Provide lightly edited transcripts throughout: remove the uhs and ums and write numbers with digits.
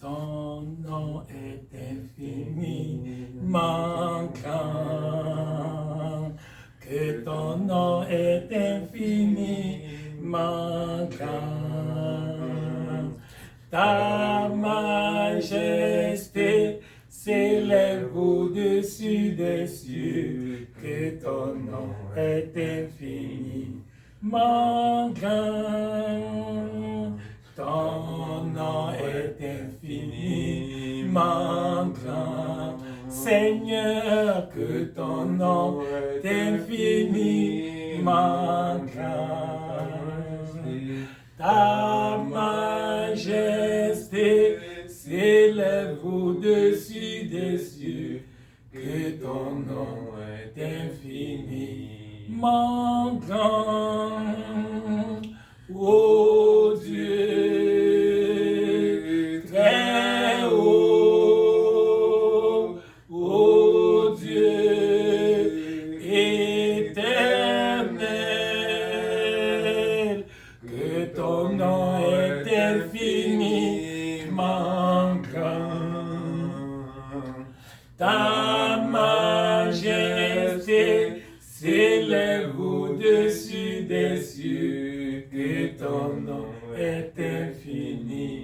ton nom est infiniment grand, que ton nom est infiniment grand. Ta majesté s'élève au-dessus des cieux, que ton nom est infiniment grand. Ton nom est infiniment grand. Seigneur, que ton nom est infiniment grand. Ta majesté s'élève au-dessus des cieux, que ton nom est infiniment grand. Ô Dieu, très haut, ô Dieu, éternel, que ton nom est infiniment grand. Ta majesté s'élève au-dessus des cieux, que ton nom est infiniment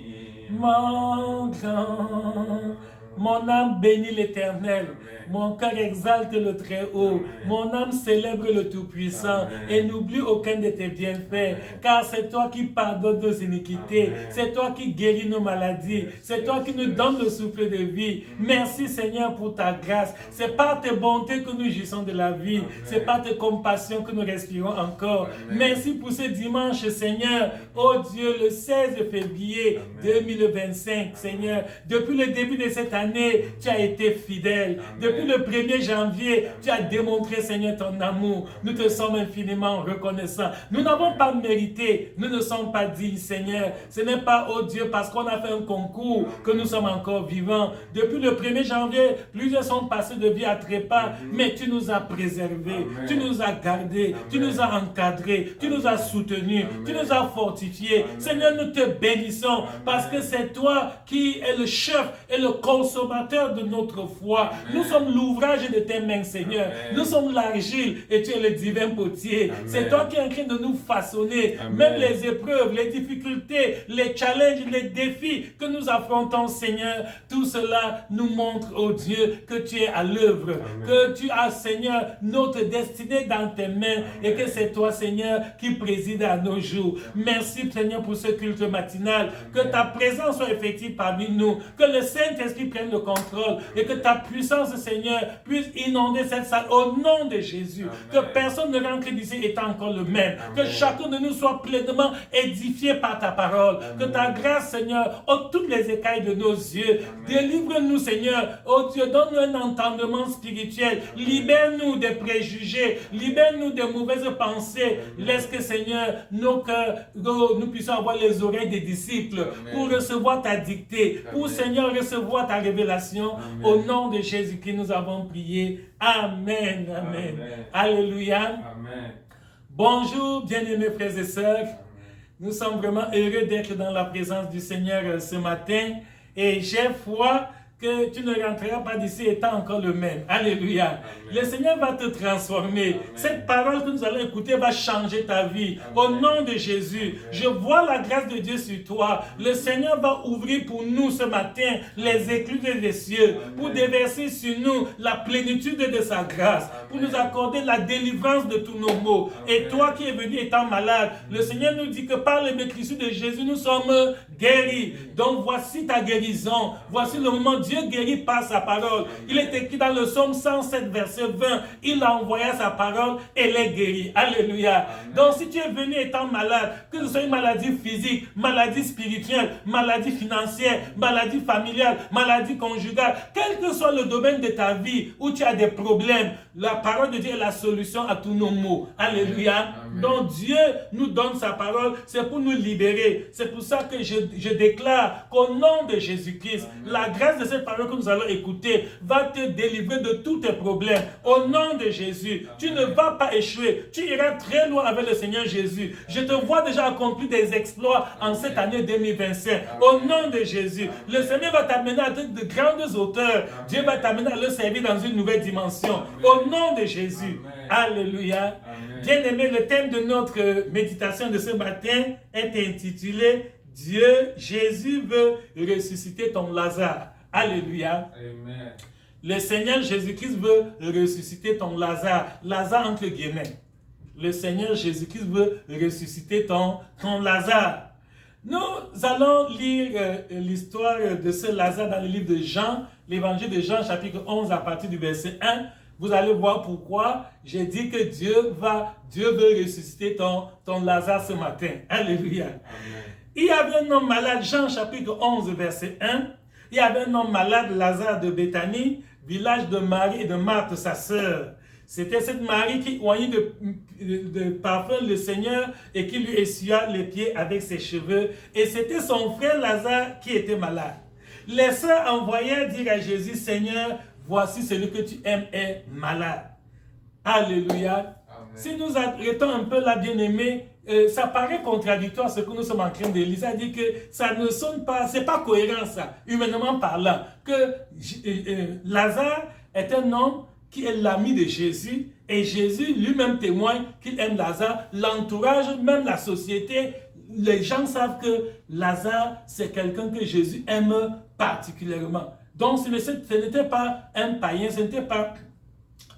grand. Mon âme bénit l'Éternel, mon cœur exalte le Très-Haut, mon âme célèbre le Tout-Puissant et n'oublie aucun de tes bienfaits, car c'est toi qui pardonnes nos iniquités, c'est toi qui guéris nos maladies, c'est toi qui nous donnes le souffle de vie. Merci Seigneur pour ta grâce, c'est par tes bontés que nous jouissons de la vie, c'est par tes compassions que nous respirons encore. Merci pour ce dimanche Seigneur, oh Dieu, le 16 février 2025, Seigneur, depuis le début de cette année, tu as été fidèle. Depuis le 1er janvier, tu as démontré, Seigneur, ton amour. Nous te sommes infiniment reconnaissants. Nous n'avons pas mérité, nous ne sommes pas dignes, Seigneur. Ce n'est pas, oh Dieu, parce qu'on a fait un concours que nous sommes encore vivants. Depuis le 1er janvier, plusieurs sont passés de vie à trépas, mais tu nous as préservés, tu nous as gardés, tu nous as encadrés, tu nous as soutenus, tu nous as fortifiés. Seigneur, nous te bénissons parce que c'est toi qui es le chef et le consommateur de notre foi. Nous sommes l'ouvrage de tes mains, Seigneur. Nous sommes l'argile et tu es le divin potier. C'est toi qui es en train de nous façonner. Même les épreuves, les difficultés, les challenges, les défis que nous affrontons, Seigneur, tout cela nous montre, oh Dieu, que tu es à l'œuvre, que tu as, Seigneur, notre destinée dans tes mains et que c'est toi, Seigneur, qui préside à nos jours. Merci, Seigneur, pour ce culte matinal. Que ta présence soit effective parmi nous. Que le Saint-Esprit prenne le contrôle et que ta puissance, Seigneur, puisse inonder cette salle au nom de Jésus. Amen. Que personne ne rentre d'ici étant encore le même. Amen. Que chacun de nous soit pleinement édifié par ta parole. Amen. Que ta grâce, Seigneur, ôte toutes les écailles de nos yeux. Délivre-nous, Seigneur. Oh Dieu, donne-nous un entendement spirituel. Libère-nous des préjugés. Libère-nous des mauvaises pensées. Laisse que, Seigneur, nos cœurs, nous puissions avoir les oreilles des disciples. Amen. Pour recevoir ta dictée. Pour, Seigneur, recevoir ta révélation. Amen. Au nom de Jésus-Christ, nous avons prié. Amen. Amen. Amen. Alléluia. Amen. Bonjour, bien-aimés frères et sœurs. Amen. Nous sommes vraiment heureux d'être dans la présence du Seigneur ce matin. Et j'ai foi que tu ne rentreras pas d'ici étant encore le même. Alléluia. Amen. Le Seigneur va te transformer. Amen. Cette parole que nous allons écouter va changer ta vie. Amen. Au nom de Jésus, amen. Je vois la grâce de Dieu sur toi. Le Seigneur va ouvrir pour nous ce matin les écluses des cieux, amen. Pour déverser sur nous la plénitude de sa grâce, amen. Pour nous accorder la délivrance de tous nos maux. Amen. Et toi qui es venu étant malade, le Seigneur nous dit que par les maîtrises de Jésus, nous sommes guéris. Donc voici ta guérison. Voici le moment. Dieu guérit par sa parole. Il est écrit dans le psaume 107, verset 20. Il a envoyé sa parole et les guérit. Alléluia. Amen. Donc si tu es venu étant malade, que ce soit une maladie physique, maladie spirituelle, maladie financière, maladie familiale, maladie conjugale, quel que soit le domaine de ta vie où tu as des problèmes, la parole de Dieu est la solution à tous nos maux. Alléluia. Amen. Donc Dieu nous donne sa parole, c'est pour nous libérer. C'est pour ça que je déclare qu'au nom de Jésus-Christ, la grâce de cette parole que nous allons écouter va te délivrer de tous tes problèmes. Au nom de Jésus, tu ne vas pas échouer. Tu iras très loin avec le Seigneur Jésus. Je te vois déjà accomplir des exploits en cette année 2025. Au nom de Jésus, le Seigneur va t'amener à de grandes hauteurs. Dieu va t'amener à le servir dans une nouvelle dimension. Au nom de Jésus. Alléluia. Bien-aimé, le thème de notre méditation de ce matin est intitulé « Dieu, Jésus veut ressusciter ton Lazare ». Alléluia. Amen. Le Seigneur Jésus-Christ veut ressusciter ton Lazare. Lazare entre guillemets. Le Seigneur Jésus-Christ veut ressusciter ton Lazare. Nous allons lire l'histoire de ce Lazare dans le livre de Jean, l'évangile de Jean, chapitre 11, à partir du verset 1. Vous allez voir pourquoi j'ai dit que Dieu veut ressusciter ton Lazare ce matin. Alléluia. Amen. Il y avait un homme malade, Jean chapitre 11, verset 1. Il y avait un homme malade, Lazare de Béthanie, village de Marie et de Marthe, sa sœur. C'était cette Marie qui oignit de parfum le Seigneur et qui lui essuya les pieds avec ses cheveux. Et c'était son frère Lazare qui était malade. Les sœurs envoyèrent dire à Jésus, Seigneur, voici celui que tu aimes est malade. Alléluia. Amen. Si nous arrêtons un peu là, bien-aimés, ça paraît contradictoire ce que nous sommes en train de lire. Ça dit que ça ne sonne pas, c'est pas cohérent ça, humainement parlant. Que Lazare est un homme qui est l'ami de Jésus et Jésus lui-même témoigne qu'il aime Lazare. L'entourage, même la société, les gens savent que Lazare, c'est quelqu'un que Jésus aime particulièrement. Donc ce n'était pas un païen, ce n'était pas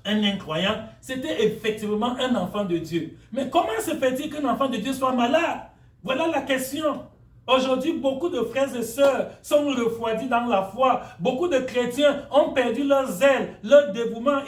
un incroyant, c'était effectivement un enfant de Dieu. Mais comment se fait-il qu'un enfant de Dieu soit malade? Voilà la question. Aujourd'hui, beaucoup de frères et sœurs sont refroidis dans la foi. Beaucoup de chrétiens ont perdu leur zèle, leur dévouement.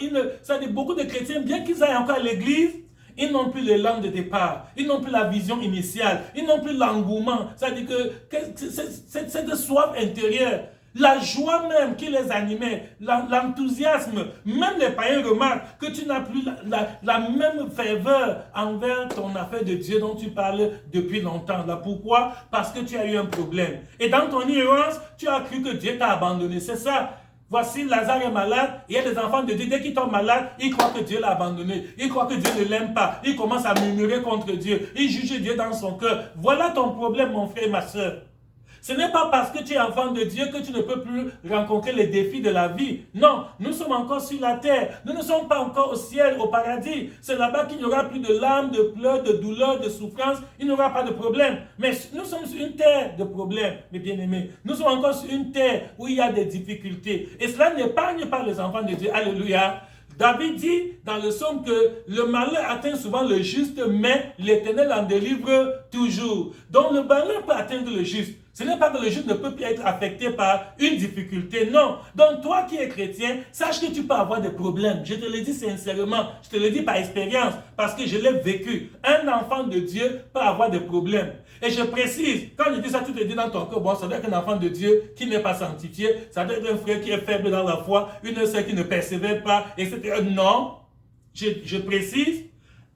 Beaucoup de chrétiens, bien qu'ils aillent encore à l'église, ils n'ont plus l'élan de départ. Ils n'ont plus la vision initiale. Ils n'ont plus l'engouement. C'est-à-dire que c'est de soif intérieure. La joie même qui les animait, l'enthousiasme, même les païens remarquent que tu n'as plus la même ferveur envers ton affaire de Dieu dont tu parles depuis longtemps. Là, pourquoi? Parce que tu as eu un problème. Et dans ton ignorance, tu as cru que Dieu t'a abandonné. C'est ça. Voici, Lazare est malade, et il y a des enfants de Dieu, dès qu'ils tombent malades, ils croient que Dieu l'a abandonné. Ils croient que Dieu ne l'aime pas. Ils commencent à murmurer contre Dieu. Ils jugent Dieu dans son cœur. Voilà ton problème, mon frère et ma soeur. Ce n'est pas parce que tu es enfant de Dieu que tu ne peux plus rencontrer les défis de la vie. Non, nous sommes encore sur la terre. Nous ne sommes pas encore au ciel, au paradis. C'est là-bas qu'il n'y aura plus de larmes, de pleurs, de douleurs, de souffrances. Il n'y aura pas de problème. Mais nous sommes sur une terre de problèmes, mes bien-aimés. Nous sommes encore sur une terre où il y a des difficultés. Et cela n'épargne pas les enfants de Dieu. Alléluia. David dit dans le psaume que le malheur atteint souvent le juste, mais l'Éternel en délivre toujours. Donc le malheur peut atteindre le juste. Ce n'est pas que le juste ne peut plus être affecté par une difficulté, non. Donc toi qui es chrétien, sache que tu peux avoir des problèmes. Je te le dis sincèrement, je te le dis par expérience, parce que je l'ai vécu. Un enfant de Dieu peut avoir des problèmes. Et je précise, quand je dis ça, tu te dis dans ton cœur, bon, ça doit être un enfant de Dieu qui n'est pas sanctifié, ça doit être un frère qui est faible dans la foi, une sœur qui ne persévère pas, etc. Non, je précise,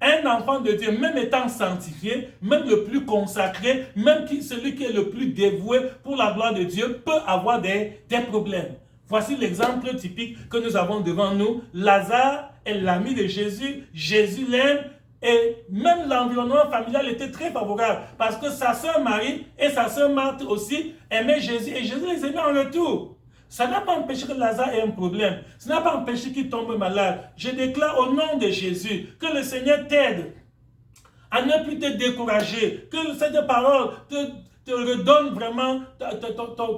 un enfant de Dieu, même étant sanctifié, même le plus consacré, même celui qui est le plus dévoué pour la gloire de Dieu, peut avoir des problèmes. Voici l'exemple typique que nous avons devant nous. Lazare est l'ami de Jésus, Jésus l'aime, et même l'environnement familial était très favorable, parce que sa sœur Marie et sa sœur Marthe aussi aimaient Jésus, et Jésus les aimait en retour. Ça n'a pas empêché que Lazare ait un problème. Ça n'a pas empêché qu'il tombe malade. Je déclare au nom de Jésus que le Seigneur t'aide à ne plus te décourager. Que cette parole te redonne vraiment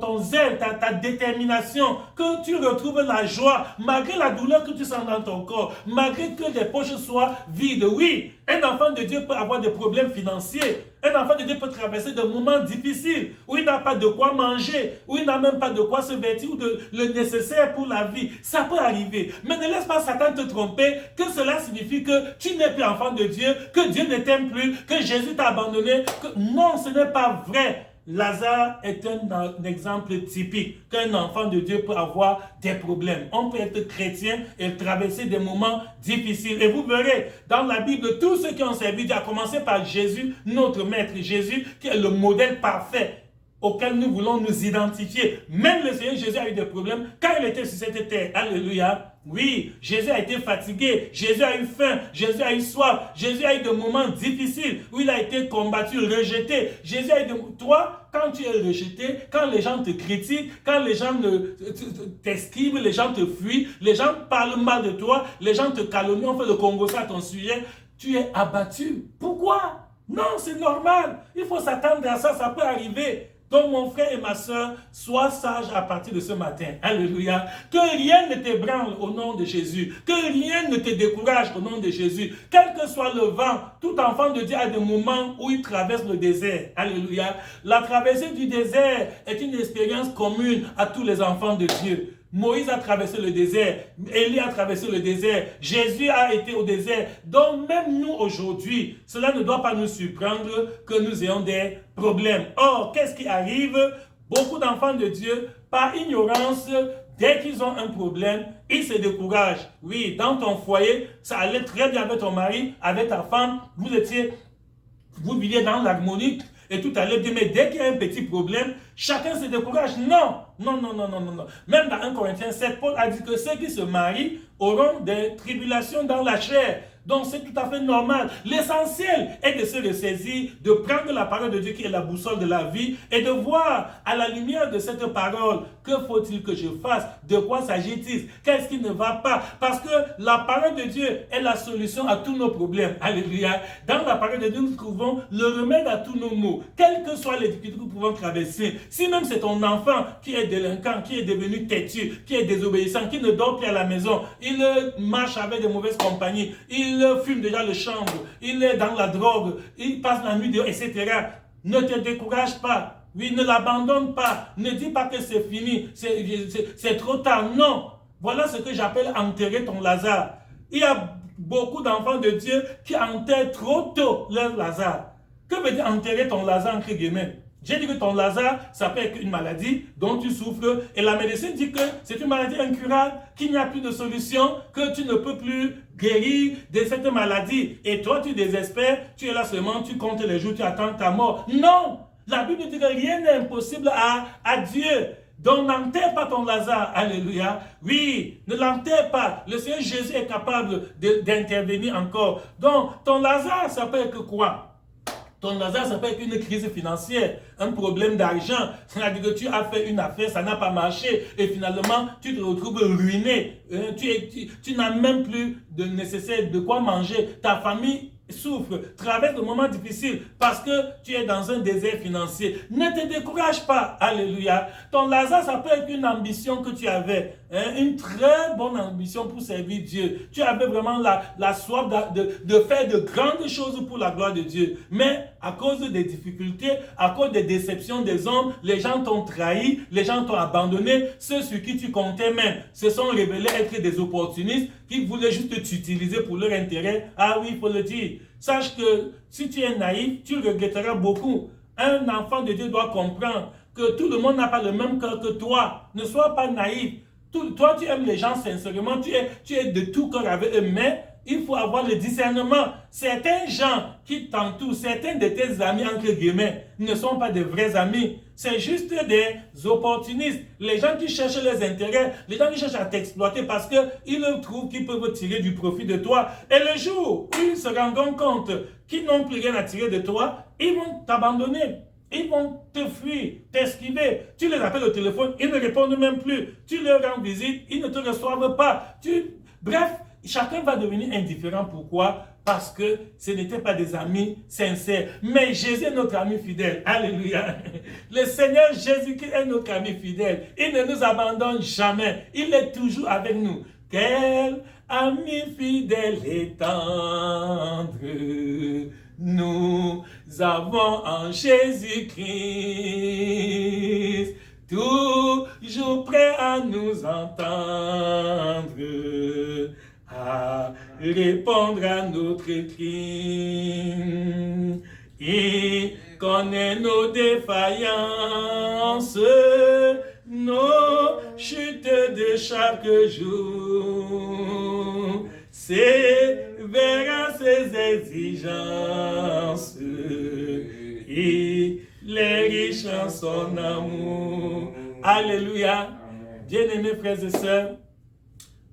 ton zèle, ta détermination. Que tu retrouves la joie malgré la douleur que tu sens dans ton corps. Malgré que tes poches soient vides. Oui, un enfant de Dieu peut avoir des problèmes financiers. Un enfant de Dieu peut traverser des moments difficiles où il n'a pas de quoi manger, où il n'a même pas de quoi se vêtir, ou le nécessaire pour la vie. Ça peut arriver. Mais ne laisse pas Satan te tromper que cela signifie que tu n'es plus enfant de Dieu, que Dieu ne t'aime plus, que Jésus t'a abandonné. Non, ce n'est pas vrai. Lazare est un exemple typique qu'un enfant de Dieu peut avoir des problèmes. On peut être chrétien et traverser des moments difficiles. Et vous verrez, dans la Bible, tous ceux qui ont servi Dieu, à commencer par Jésus, notre Maître Jésus, qui est le modèle parfait auquel nous voulons nous identifier. Même le Seigneur Jésus a eu des problèmes quand il était sur cette terre. Alléluia. Oui, Jésus a été fatigué, Jésus a eu faim, Jésus a eu soif, Jésus a eu des moments difficiles où il a été combattu, rejeté. Jésus a eu des... Toi, quand tu es rejeté, quand les gens te critiquent, quand les gens t'esquivent, les gens te fuient, les gens parlent mal de toi, les gens te calomnient, on fait le Congo à ton sujet, tu es abattu. Pourquoi? Non, c'est normal. Il faut s'attendre à ça, ça peut arriver. Donc, mon frère et ma soeur, sois sage à partir de ce matin. Alléluia. Que rien ne t'ébranle au nom de Jésus. Que rien ne te décourage au nom de Jésus. Quel que soit le vent, tout enfant de Dieu a des moments où il traverse le désert. Alléluia. La traversée du désert est une expérience commune à tous les enfants de Dieu. Moïse a traversé le désert, Élie a traversé le désert, Jésus a été au désert. Donc même nous aujourd'hui, cela ne doit pas nous surprendre que nous ayons des problèmes. Or, qu'est-ce qui arrive? Beaucoup d'enfants de Dieu, par ignorance, dès qu'ils ont un problème, ils se découragent. Oui, dans ton foyer, ça allait très bien avec ton mari, avec ta femme, vous viviez dans l'harmonie, et tout allait bien, mais dès qu'il y a un petit problème, chacun se décourage. Non. Même dans 1 Corinthiens 7, Paul a dit que ceux qui se marient auront des tribulations dans la chair. Donc c'est tout à fait normal. L'essentiel est de se ressaisir, de prendre la parole de Dieu qui est la boussole de la vie et de voir à la lumière de cette parole, que faut-il que je fasse? De quoi s'agit-il? Qu'est-ce qui ne va pas? Parce que la parole de Dieu est la solution à tous nos problèmes. Alléluia. Dans la parole de Dieu, nous trouvons le remède à tous nos maux. Quelles que soient les difficultés que nous pouvons traverser. Si même c'est ton enfant qui est délinquant, qui est devenu têtu, qui est désobéissant, qui ne dort plus à la maison, il marche avec de mauvaises compagnies, il fume déjà le chanvre, il est dans la drogue, il passe la nuit dehors, etc. Ne te décourage pas. Oui, ne l'abandonne pas. Ne dis pas que c'est fini, c'est trop tard. Non. Voilà ce que j'appelle enterrer ton Lazare. Il y a beaucoup d'enfants de Dieu qui enterrent trop tôt leur Lazare. Que veut dire enterrer ton Lazare entre guillemets? J'ai dit que ton Lazare, ça peut être une maladie dont tu souffres. Et la médecine dit que c'est une maladie incurable, qu'il n'y a plus de solution, que tu ne peux plus guérir de cette maladie. Et toi, tu désespères, tu es là seulement, tu comptes les jours, tu attends ta mort. Non! La Bible dit que rien n'est impossible à Dieu. Donc n'enterre pas ton Lazare. Alléluia. Oui, ne l'enterre pas. Le Seigneur Jésus est capable d'intervenir encore. Donc ton Lazare, ça peut être quoi? Ton Lazare, ça peut être une crise financière, un problème d'argent. C'est-à-dire que tu as fait une affaire, ça n'a pas marché et finalement, tu te retrouves ruiné. Tu n'as même plus de nécessaire de quoi manger. Ta famille souffre, traverse de moments difficiles parce que tu es dans un désert financier. Ne te décourage pas. Alléluia. Ton Lazare, ça peut être une ambition que tu avais. Une très bonne ambition pour servir Dieu. Tu avais vraiment la soif de faire de grandes choses pour la gloire de Dieu. Mais à cause des difficultés, à cause des déceptions des hommes, les gens t'ont trahi, les gens t'ont abandonné. Ceux sur qui tu comptais même se sont révélés être des opportunistes qui voulaient juste t'utiliser pour leur intérêt. Ah oui, il faut le dire. Sache que si tu es naïf, tu regretteras beaucoup. Un enfant de Dieu doit comprendre que tout le monde n'a pas le même cœur que toi. Ne sois pas naïf. Toi, tu aimes les gens sincèrement, tu es de tout cœur avec eux, mais il faut avoir le discernement. Certains gens qui t'entourent, certains de tes amis, entre guillemets, ne sont pas de vrais amis. C'est juste des opportunistes. Les gens qui cherchent les intérêts, les gens qui cherchent à t'exploiter parce qu'ils trouvent qu'ils peuvent tirer du profit de toi. Et le jour où ils se rendront compte qu'ils n'ont plus rien à tirer de toi, ils vont t'abandonner. Ils vont te fuir, t'esquiver. Tu les appelles au téléphone, ils ne répondent même plus. Tu leur rends visite, ils ne te reçoivent pas. Bref, chacun va devenir indifférent. Pourquoi? Parce que ce n'étaient pas des amis sincères. Mais Jésus est notre ami fidèle. Alléluia. Le Seigneur Jésus-Christ est notre ami fidèle. Il ne nous abandonne jamais. Il est toujours avec nous. Quel ami fidèle et tendre nous avons en Jésus-Christ, toujours prêt à nous entendre, à répondre à notre cri. Et connaît nos défaillances, nos chutes de chaque jour. Sévère ses exigences, il est riche en son amour. Alléluia. Bien-aimés frères et sœurs,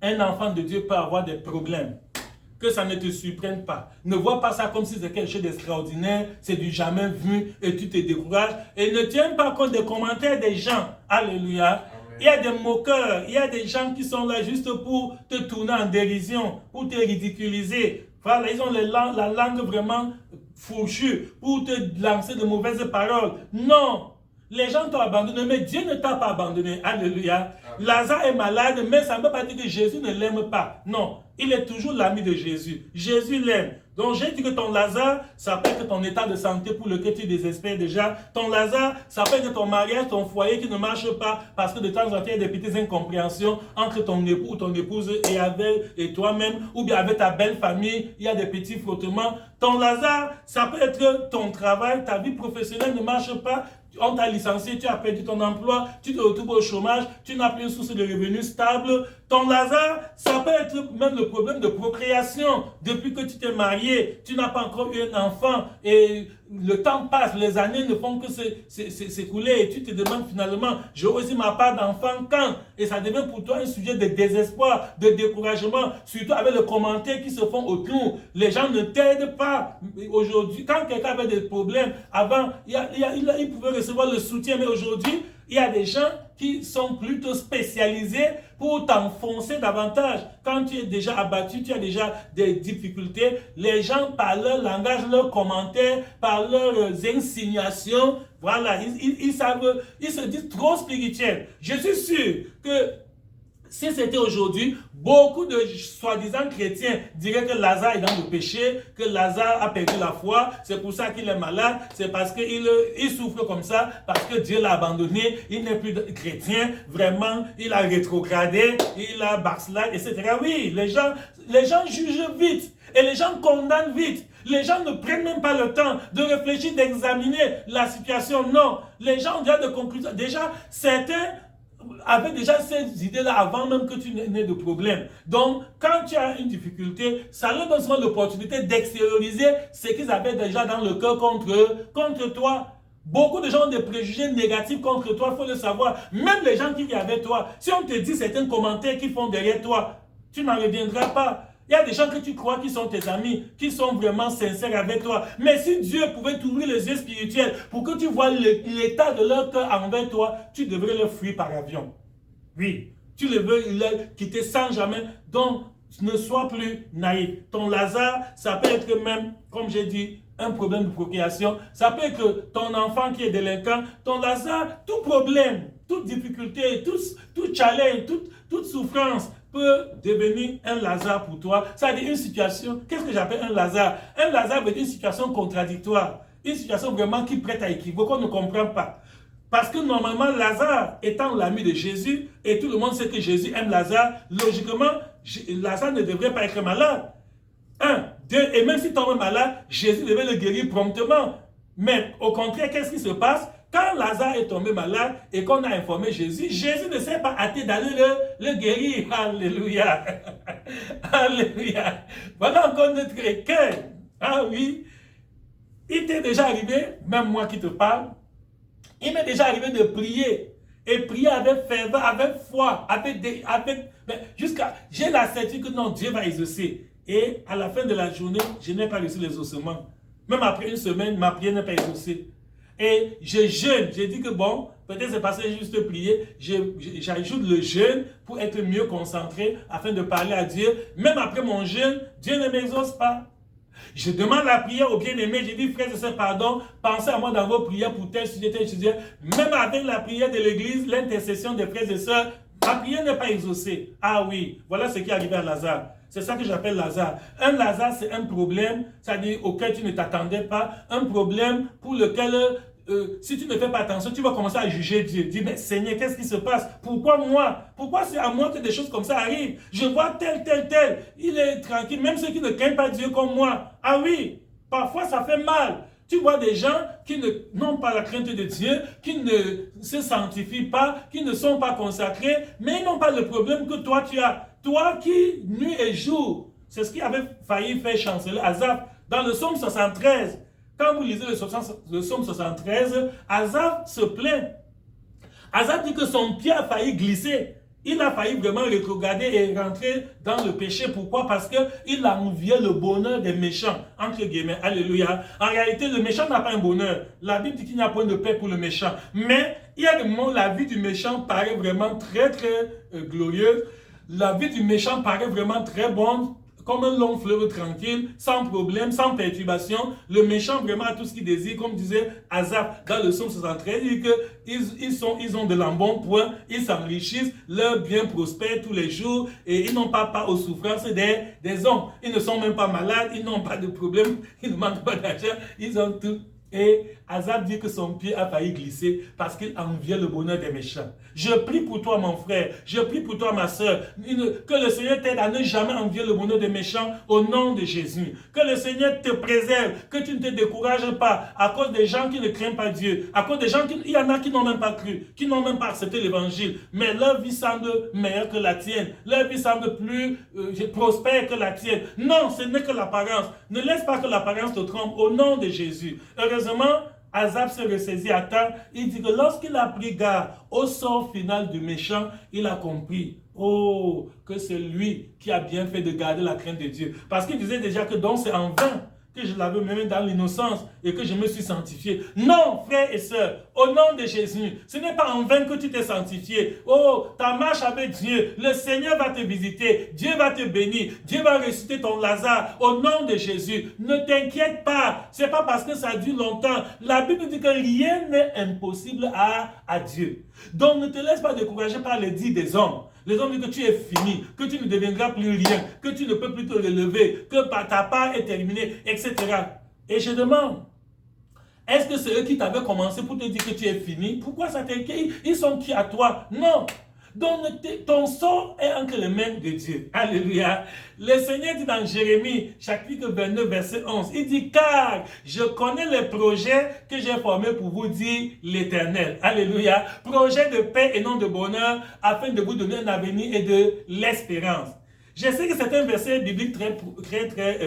un enfant de Dieu peut avoir des problèmes. Que ça ne te surprenne pas. Ne vois pas ça comme si c'était quelque chose d'extraordinaire, c'est du jamais vu et tu te décourages. Et ne tiens pas compte des commentaires des gens. Alléluia. Amen. Il y a des moqueurs, il y a des gens qui sont là juste pour te tourner en dérision, pour te ridiculiser. Voilà, ils ont la langue vraiment fourchue pour te lancer de mauvaises paroles. Non! Les gens t'ont abandonné, mais Dieu ne t'a pas abandonné. Alléluia. Amen. Lazare est malade, mais ça ne veut pas dire que Jésus ne l'aime pas. Non, il est toujours l'ami de Jésus. Jésus l'aime. Donc j'ai dit que ton Lazare, ça peut être ton état de santé pour lequel tu désespères déjà. Ton Lazare, ça peut être ton mariage, ton foyer qui ne marche pas parce que de temps en temps, il y a des petites incompréhensions entre ton époux ou ton épouse et toi-même, ou bien avec ta belle famille, il y a des petits frottements. Ton Lazare, ça peut être ton travail, ta vie professionnelle ne marche pas. On t'a licencié, tu as perdu ton emploi, tu te retrouves au chômage, tu n'as plus une source de revenus stable. Ton Lazare, ça peut être même le problème de procréation. Depuis que tu t'es marié, tu n'as pas encore eu un enfant et le temps passe, les années ne font que s'écouler et tu te demandes finalement, j'aurai aussi ma part d'enfant quand? Et ça devient pour toi un sujet de désespoir, de découragement, surtout avec les commentaires qui se font autour. Les gens ne t'aident pas. Aujourd'hui, quand quelqu'un avait des problèmes, avant, il pouvait recevoir le soutien, mais aujourd'hui, il y a des gens qui sont plutôt spécialisés pour t'enfoncer davantage. Quand tu es déjà abattu, tu as déjà des difficultés, les gens par leur langage, leurs commentaires, par leurs insinuations, voilà, ils se disent trop spirituels. Je suis sûr que si c'était aujourd'hui, beaucoup de soi-disant chrétiens diraient que Lazare est dans le péché, que Lazare a perdu la foi, c'est pour ça qu'il est malade, c'est parce qu'il souffre comme ça, parce que Dieu l'a abandonné, il n'est plus chrétien, vraiment, il a rétrogradé, il a backslide, etc. Oui, les gens jugent vite et les gens condamnent vite. Les gens ne prennent même pas le temps de réfléchir, d'examiner la situation. Non, les gens ont déjà de conclusions. Déjà, certains avaient déjà ces idées-là avant même que tu n'aies de problème. Donc, quand tu as une difficulté, ça leur donne souvent l'opportunité d'extérioriser ce qu'ils avaient déjà dans le cœur contre toi. Beaucoup de gens ont des préjugés négatifs contre toi, il faut le savoir. Même les gens qui viennent avec toi, si on te dit certains commentaires qu'ils font derrière toi, tu n'en reviendras pas. Il y a des gens que tu crois qui sont tes amis, qui sont vraiment sincères avec toi. Mais si Dieu pouvait t'ouvrir les yeux spirituels pour que tu vois l'état de leur cœur envers toi, tu devrais le fuir par avion. Oui, tu le veux quitter sans jamais. Donc, ne sois plus naïf. Ton Lazare, ça peut être même, comme j'ai dit, un problème de procréation. Ça peut être ton enfant qui est délinquant. Ton Lazare, tout problème, toute difficulté, tout challenge, toute souffrance peut devenir un Lazare pour toi. Ça veut dire une situation, qu'est-ce que j'appelle un Lazare? Un Lazare veut dire une situation contradictoire, une situation vraiment qui prête à équivoque, on ne comprend pas. Parce que normalement, Lazare étant l'ami de Jésus, et tout le monde sait que Jésus aime Lazare, logiquement, Lazare ne devrait pas être malade. Un, deux, et même s'il tombe malade, Jésus devait le guérir promptement. Mais au contraire, qu'est-ce qui se passe? Quand Lazare est tombé malade et qu'on a informé Jésus, Jésus ne s'est pas hâté d'aller le guérir. Alléluia. Alléluia. Voilà encore notre cœur. Ah oui. Il t'est déjà arrivé, même moi qui te parle, il m'est déjà arrivé de prier. Et prier avec ferveur, avec foi, j'ai la certitude que non, Dieu va exaucer. Et à la fin de la journée, je n'ai pas reçu l'exaucement. Même après une semaine, ma prière n'est pas exaucée. Et je jeûne. J'ai dit que bon, peut-être c'est parce que j'ai juste prié. J'ajoute le jeûne pour être mieux concentré afin de parler à Dieu. Même après mon jeûne, Dieu ne m'exauce pas. Je demande la prière aux bien-aimés. J'ai dit, frères et sœurs, pardon, pensez à moi dans vos prières pour tel sujet, tel sujet. Même avec la prière de l'église, l'intercession des frères et sœurs, ma prière n'est pas exaucée. Ah oui, voilà ce qui est arrivé à Lazare. C'est ça que j'appelle Lazare. Un Lazare, c'est un problème, c'est-à-dire auquel tu ne t'attendais pas. Un problème pour lequel, si tu ne fais pas attention, tu vas commencer à juger Dieu. Dis, mais Seigneur, qu'est-ce qui se passe? Pourquoi moi? Pourquoi c'est à moi que des choses comme ça arrivent? Je vois tel. Il est tranquille, même ceux qui ne craignent pas Dieu comme moi. Ah oui, parfois ça fait mal. Tu vois des gens qui n'ont pas la crainte de Dieu, qui ne se sanctifient pas, qui ne sont pas consacrés, mais ils n'ont pas le problème que toi tu as. Toi qui, nuit et jour, c'est ce qui avait failli faire chanceler Asaph dans le psaume 73. Quand vous lisez le psaume 73, Asaph se plaint. Asaph dit que son pied a failli glisser. Il a failli vraiment rétrograder et rentrer dans le péché. Pourquoi? Parce qu'il a envié le bonheur des méchants, entre guillemets. Alléluia. En réalité, le méchant n'a pas un bonheur. La Bible dit qu'il n'y a point de paix pour le méchant. Mais il y a des moments où la vie du méchant paraît vraiment très, très glorieuse. La vie du méchant paraît vraiment très bonne, comme un long fleuve tranquille, sans problème, sans perturbation. Le méchant vraiment a tout ce qu'il désire, comme disait Asaph dans le psaume 73, il dit qu'ils ont de l'embonpoint, ils s'enrichissent, leur bien prospère tous les jours et ils n'ont pas aux souffrances des hommes. Ils ne sont même pas malades, ils n'ont pas de problème, ils ne manquent pas d'argent, ils ont tout. Et Asaph dit que son pied a failli glisser parce qu'il enviait le bonheur des méchants. Je prie pour toi, mon frère. Je prie pour toi, ma soeur. Que le Seigneur t'aide à ne jamais envier le bonheur des méchants au nom de Jésus. Que le Seigneur te préserve. Que tu ne te décourages pas à cause des gens qui ne craignent pas Dieu. À cause des gens il y en a qui n'ont même pas cru, qui n'ont même pas accepté l'évangile. Mais leur vie semble meilleure que la tienne. Leur vie semble plus prospère que la tienne. Non, ce n'est que l'apparence. Ne laisse pas que l'apparence te trompe au nom de Jésus. Heureusement, Asaph se ressaisit à temps. Il dit que lorsqu'il a pris garde au sort final du méchant, il a compris, oh, que c'est lui qui a bien fait de garder la crainte de Dieu. Parce qu'il disait déjà que donc c'est en vain que je l'avais même dans l'innocence et que je me suis sanctifié. Non, frères et sœurs, au nom de Jésus, ce n'est pas en vain que tu t'es sanctifié. Oh, ta marche avec Dieu, le Seigneur va te visiter, Dieu va te bénir, Dieu va ressusciter ton Lazare. Au nom de Jésus, ne t'inquiète pas, c'est pas parce que ça dure longtemps. La Bible dit que rien n'est impossible à Dieu. Donc ne te laisse pas décourager par les dits des hommes. Les hommes disent que tu es fini, que tu ne deviendras plus rien, que tu ne peux plus te relever, que ta part est terminée, etc. Et je demande, est-ce que c'est eux qui t'avaient commencé pour te dire que tu es fini? Pourquoi ça t'inquiète? Ils sont qui à toi? Non. Donc ton sort est entre les mains de Dieu. Alléluia. Le Seigneur dit dans Jérémie, chapitre 29, verset 11, il dit, car je connais les projets que j'ai formés pour vous, dit l'Éternel. Alléluia. Projet de paix et non de bonheur, afin de vous donner un avenir et de l'espérance. Je sais que c'est un verset biblique très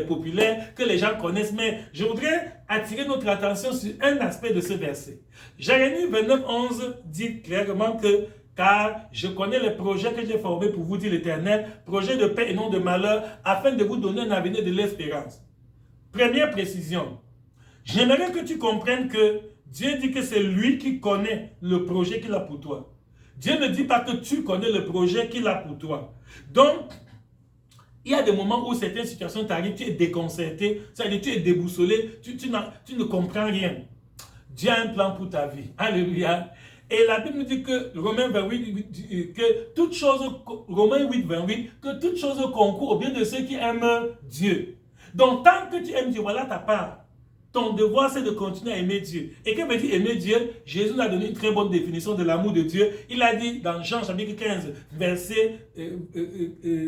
populaire que les gens connaissent, mais je voudrais attirer notre attention sur un aspect de ce verset. Jérémie 29, 11 dit clairement que car je connais les projets que j'ai formés pour vous, dit l'Éternel, projets de paix et non de malheur, afin de vous donner un avenir et de l'espérance. Première précision, j'aimerais que tu comprennes que Dieu dit que c'est lui qui connaît le projet qu'il a pour toi. Dieu ne dit pas que tu connais le projet qu'il a pour toi. Donc, il y a des moments où certaines situations t'arrivent, tu es déconcerté, c'est-à-dire tu es déboussolé, tu ne comprends rien. Dieu a un plan pour ta vie. Alléluia. Et la Bible nous dit que Romains 28, que toute chose, Romains 8, 28, que toute chose concourt au bien de ceux qui aiment Dieu. Donc, tant que tu aimes Dieu, voilà ta part. Ton devoir, c'est de continuer à aimer Dieu. Et que veut dire aimer Dieu? Jésus nous a donné une très bonne définition de l'amour de Dieu. Il a dit dans Jean chapitre 15, verset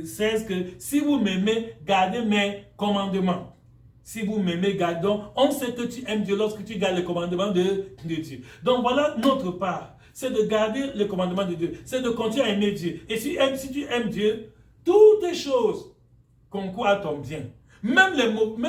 16, que si vous m'aimez, gardez mes commandements. Si vous m'aimez, gardons. On sait que tu aimes Dieu lorsque tu gardes les commandements de Dieu. Donc voilà notre part. C'est de garder les commandements de Dieu. C'est de continuer à aimer Dieu. Et si tu aimes Dieu, toutes les choses concourent à ton bien. Même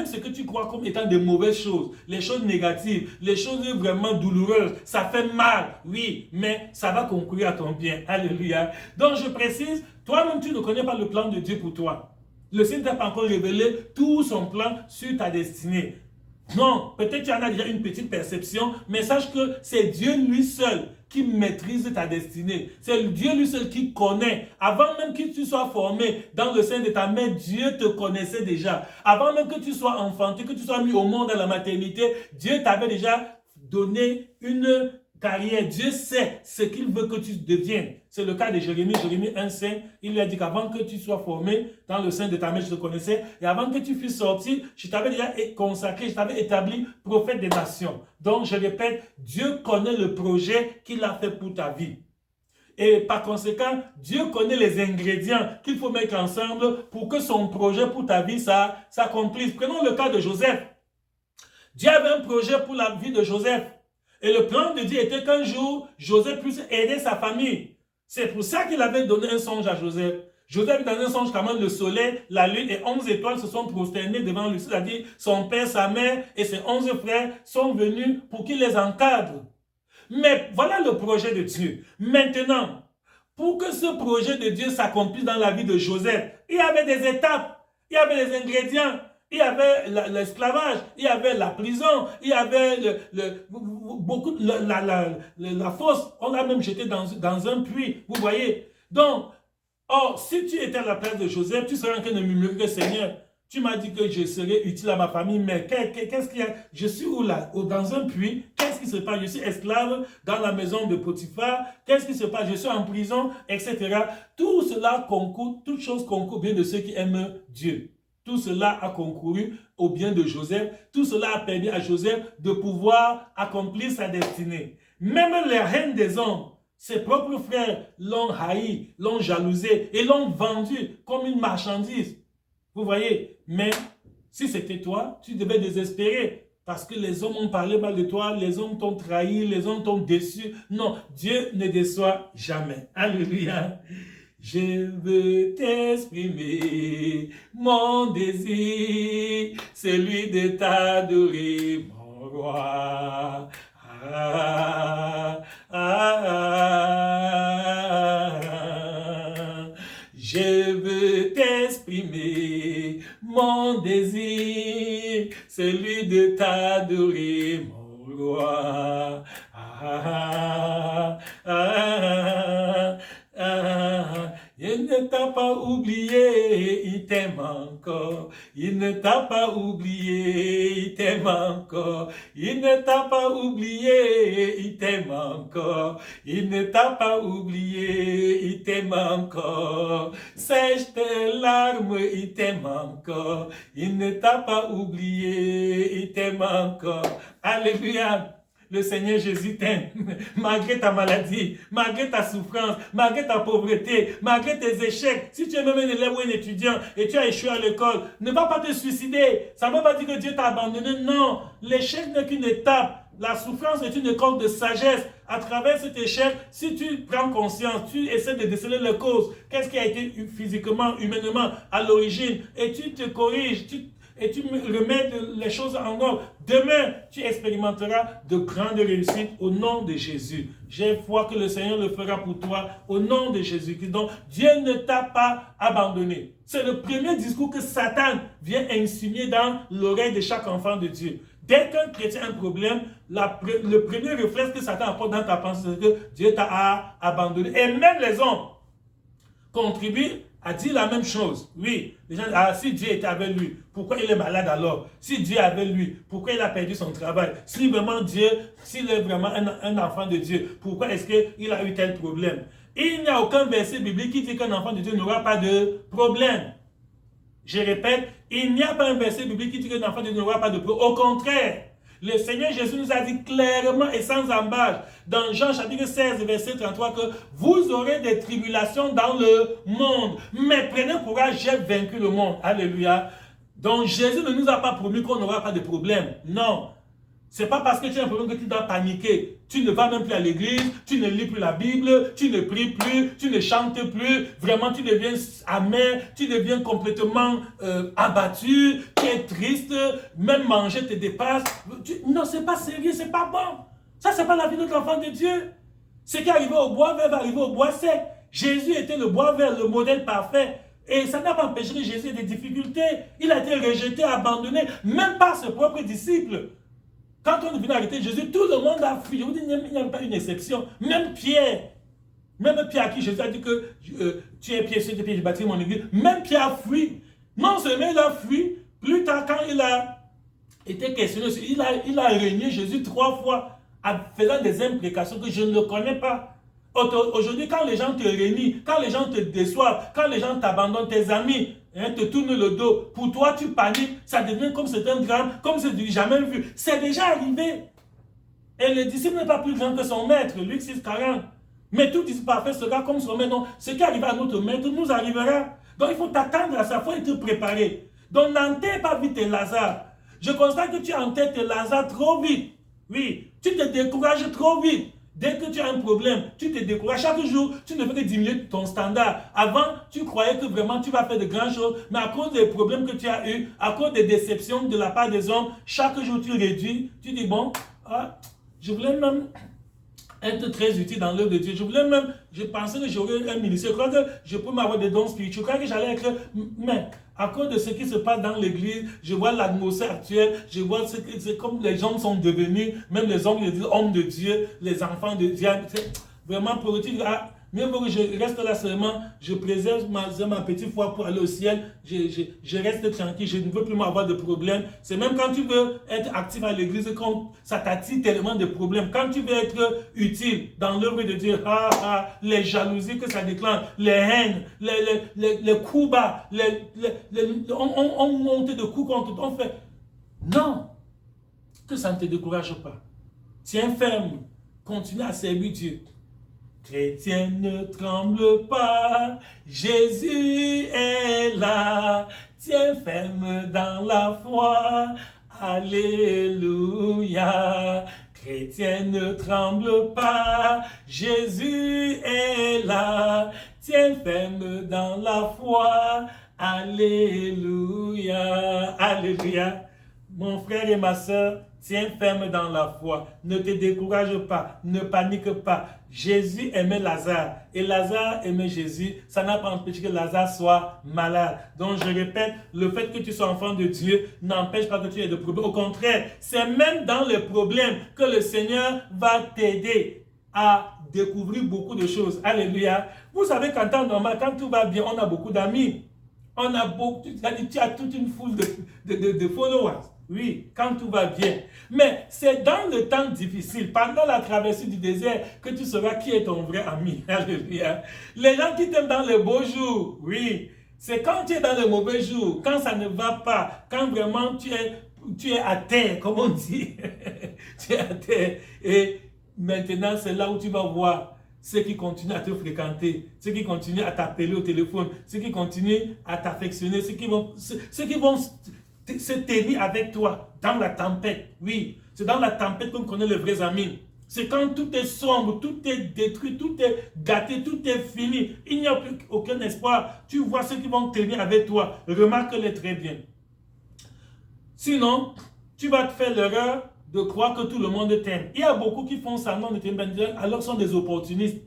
ce que tu crois comme étant des mauvaises choses, les choses négatives, les choses vraiment douloureuses, ça fait mal, oui, mais ça va concourir à ton bien. Alléluia. Donc je précise, toi-même tu ne connais pas le plan de Dieu pour toi. Le Seigneur n'a pas encore révélé tout son plan sur ta destinée. Non, peut-être tu en as déjà une petite perception, mais sache que c'est Dieu lui seul qui maîtrise ta destinée. C'est Dieu lui seul qui connaît. Avant même que tu sois formé dans le sein de ta mère, Dieu te connaissait déjà. Avant même que tu sois enfanté, que tu sois mis au monde dans la maternité, Dieu t'avait déjà donné une carrière. Dieu sait ce qu'il veut que tu deviennes. C'est le cas de Jérémie. Jérémie 1,5, il lui a dit qu'avant que tu sois formé dans le sein de ta mère, je te connaissais. Et avant que tu fusses sorti, je t'avais déjà consacré, je t'avais établi prophète des nations. Donc, je répète, Dieu connaît le projet qu'il a fait pour ta vie. Et par conséquent, Dieu connaît les ingrédients qu'il faut mettre ensemble pour que son projet pour ta vie s'accomplisse. Prenons le cas de Joseph. Dieu avait un projet pour la vie de Joseph. Et le plan de Dieu était qu'un jour, Joseph puisse aider sa famille. C'est pour ça qu'il avait donné un songe à Joseph. Joseph, dans un songe, quand même, le soleil, la lune et 11 étoiles se sont prosternés devant lui. C'est-à-dire, son père, sa mère et ses 11 frères sont venus pour qu'il les encadre. Mais voilà le projet de Dieu. Maintenant, pour que ce projet de Dieu s'accomplisse dans la vie de Joseph, il y avait des étapes, il y avait des ingrédients, il y avait l'esclavage, il y avait la prison, il y avait la fosse, on l'a même jeté dans un puits, vous voyez. Donc, si tu étais à la place de Joseph, tu serais en train de murmurer que Seigneur, tu m'as dit que je serais utile à ma famille, mais qu'est-ce qu'il y a? Je suis où là? Dans un puits, qu'est-ce qui se passe? Je suis esclave dans la maison de Potiphar, qu'est-ce qui se passe? Je suis en prison, etc. Tout cela concourt, toute chose concourt bien de ceux qui aiment Dieu. Tout cela a concouru au bien de Joseph, tout cela a permis à Joseph de pouvoir accomplir sa destinée. Même les reines des hommes, ses propres frères l'ont haï, l'ont jalousé et l'ont vendu comme une marchandise. Vous voyez, mais si c'était toi, tu devais désespérer parce que les hommes ont parlé mal de toi, les hommes t'ont trahi, les hommes t'ont déçu. Non, Dieu ne déçoit jamais. Alléluia. Je veux t'exprimer mon désir, celui de t'adorer, mon roi. Ah, ah, ah. Je veux t'exprimer mon désir, celui de t'adorer, mon roi. Ah, ah, ah, ah. Il ne t'a pas oublié, il t'aime encore. Il ne t'a pas oublié, il t'aime encore. Il ne t'a pas oublié, il t'aime encore. Il ne t'a pas oublié, il t'aime encore. Sèche tes larmes, il t'aime encore. Il ne t'a pas oublié, il t'aime encore. Alléluia. Le Seigneur Jésus t'aime, malgré ta maladie, malgré ta souffrance, malgré ta pauvreté, malgré tes échecs. Si tu es même un élève ou un étudiant et tu as échoué à l'école, ne va pas te suicider. Ça ne veut pas dire que Dieu t'a abandonné. Non, l'échec n'est qu'une étape. La souffrance est une école de sagesse. À travers cet échec, si tu prends conscience, tu essaies de déceler les causes. Qu'est-ce qui a été physiquement, humainement à l'origine, et tu te corriges, et tu remets les choses en ordre. Demain, tu expérimenteras de grandes réussites au nom de Jésus. J'ai foi que le Seigneur le fera pour toi au nom de Jésus-Christ. Donc, Dieu ne t'a pas abandonné. C'est le premier discours que Satan vient insinuer dans l'oreille de chaque enfant de Dieu. Dès qu'un chrétien a un problème, le premier réflexe que Satan apporte dans ta pensée, c'est que Dieu t'a abandonné. Et même les hommes contribuent à dire la même chose. Oui, les gens, si Dieu était avec lui, pourquoi il est malade alors? Si Dieu est avec lui, pourquoi il a perdu son travail? Si vraiment Dieu, s'il est vraiment un enfant de Dieu, pourquoi est-ce qu'il a eu tel problème? Il n'y a aucun verset biblique qui dit qu'un enfant de Dieu n'aura pas de problème. Je répète, il n'y a pas un verset biblique qui dit qu'un enfant de Dieu n'aura pas de problème. Au contraire, le Seigneur Jésus nous a dit clairement et sans embâche dans Jean chapitre 16 verset 33 que vous aurez des tribulations dans le monde, mais prenez courage, j'ai vaincu le monde. Alléluia. Donc Jésus ne nous a pas promis qu'on n'aura pas de problème. Non. C'est pas parce que tu as un problème que tu dois paniquer. Tu ne vas même plus à l'église, tu ne lis plus la Bible, tu ne pries plus, tu ne chantes plus. Vraiment, tu deviens amer, tu deviens complètement abattu, tu es triste, même manger te dépasse. Non, c'est pas sérieux, c'est pas bon. Ça, c'est pas la vie de notre enfant de Dieu. Ce qui est arrivé au bois vert va arriver au bois sec. Jésus était le bois vert, le modèle parfait. Et ça n'a pas empêché que Jésus ait des difficultés. Il a été rejeté, abandonné, même par ses propres disciples. Quand on est venu arrêter Jésus, tout le monde a fui. Je vous dis, il n'y a pas une exception. Même Pierre à qui Jésus a dit que tu es Pierre, sur tes pieds, je bâtis mon église. Même Pierre a fui. Non seulement il a fui, plus tard quand il a été questionné, il a régné Jésus 3 fois en faisant des imprécations que je ne le connais pas. Aujourd'hui, quand les gens te réunissent, quand les gens te déçoivent, quand les gens t'abandonnent, tes amis te tournent le dos, pour toi tu paniques, ça devient comme c'est un drame, comme c'est du jamais vu. C'est déjà arrivé. Et le disciple n'est pas plus grand que son maître, Luc 6,40. Mais tout disciple parfait sera comme son maître. Donc, ce qui arrive à notre maître nous arrivera. Donc, il faut t'attendre à ça, il faut être préparé. Donc, n'enterre pas vite Lazare. Je constate que tu entêtes Lazare trop vite. Oui, tu te décourages trop vite. Dès que tu as un problème, tu te décourages. Chaque jour, tu ne fais que diminuer ton standard. Avant, tu croyais que vraiment tu vas faire de grandes choses, mais à cause des problèmes que tu as eus, à cause des déceptions de la part des hommes, chaque jour tu réduis. Tu dis, bon, je voulais même être très utile dans l'œuvre de Dieu. Je pensais que j'aurais un ministère. Je crois que je peux m'avoir des dons spirituels. Je crois que j'allais être... Mais à cause de ce qui se passe dans l'église, je vois l'atmosphère actuelle, je vois c'est comme les gens sont devenus, même les hommes, les hommes de Dieu, les enfants de Dieu. Vraiment productif. Mieux vaut que je reste là seulement, je préserve ma petite foi pour aller au ciel, je reste tranquille, je ne veux plus avoir de problèmes. C'est même quand tu veux être actif à l'église, quand ça t'attire tellement de problèmes. Quand tu veux être utile dans l'œuvre de Dieu, les jalousies que ça déclenche, les haines, les coups bas, on monte de coups contre toi, on fait. Non, que ça ne te décourage pas. Tiens ferme, continue à servir Dieu. Chrétien, ne tremble pas, Jésus est là, tiens ferme dans la foi, alléluia. Chrétien, ne tremble pas, Jésus est là, tiens ferme dans la foi, alléluia, alléluia. Mon frère et ma soeur, tiens ferme dans la foi, ne te décourage pas, ne panique pas. Jésus aimait Lazare et Lazare aimait Jésus. Ça n'a pas empêché que Lazare soit malade. Donc je répète, le fait que tu sois enfant de Dieu n'empêche pas que tu aies de problèmes. Au contraire, c'est même dans les problèmes que le Seigneur va t'aider à découvrir beaucoup de choses. Alléluia. Vous savez qu'en temps normal, quand tout va bien, on a beaucoup d'amis. On a beaucoup, tu as toute une foule de followers. Oui, quand tout va bien. Mais c'est dans le temps difficile, pendant la traversée du désert, que tu sauras qui est ton vrai ami. Alléluia. Les gens qui t'aiment dans les beaux jours, oui. C'est quand tu es dans les mauvais jours, quand ça ne va pas, quand vraiment tu es à terre, comme on dit. Tu es à terre. Et maintenant, c'est là où tu vas voir ceux qui continuent à te fréquenter, ceux qui continuent à t'appeler au téléphone, ceux qui continuent à t'affectionner, ceux qui vont se tenir avec toi dans la tempête. Oui, c'est dans la tempête qu'on connaît les vrais amis. C'est quand tout est sombre, tout est détruit, tout est gâté, tout est fini. Il n'y a plus aucun espoir. Tu vois ceux qui vont tenir avec toi. Remarque-les très bien. Sinon, tu vas te faire l'erreur de croire que tout le monde t'aime. Il y a beaucoup qui font semblant de t'aimer, alors sont des opportunistes.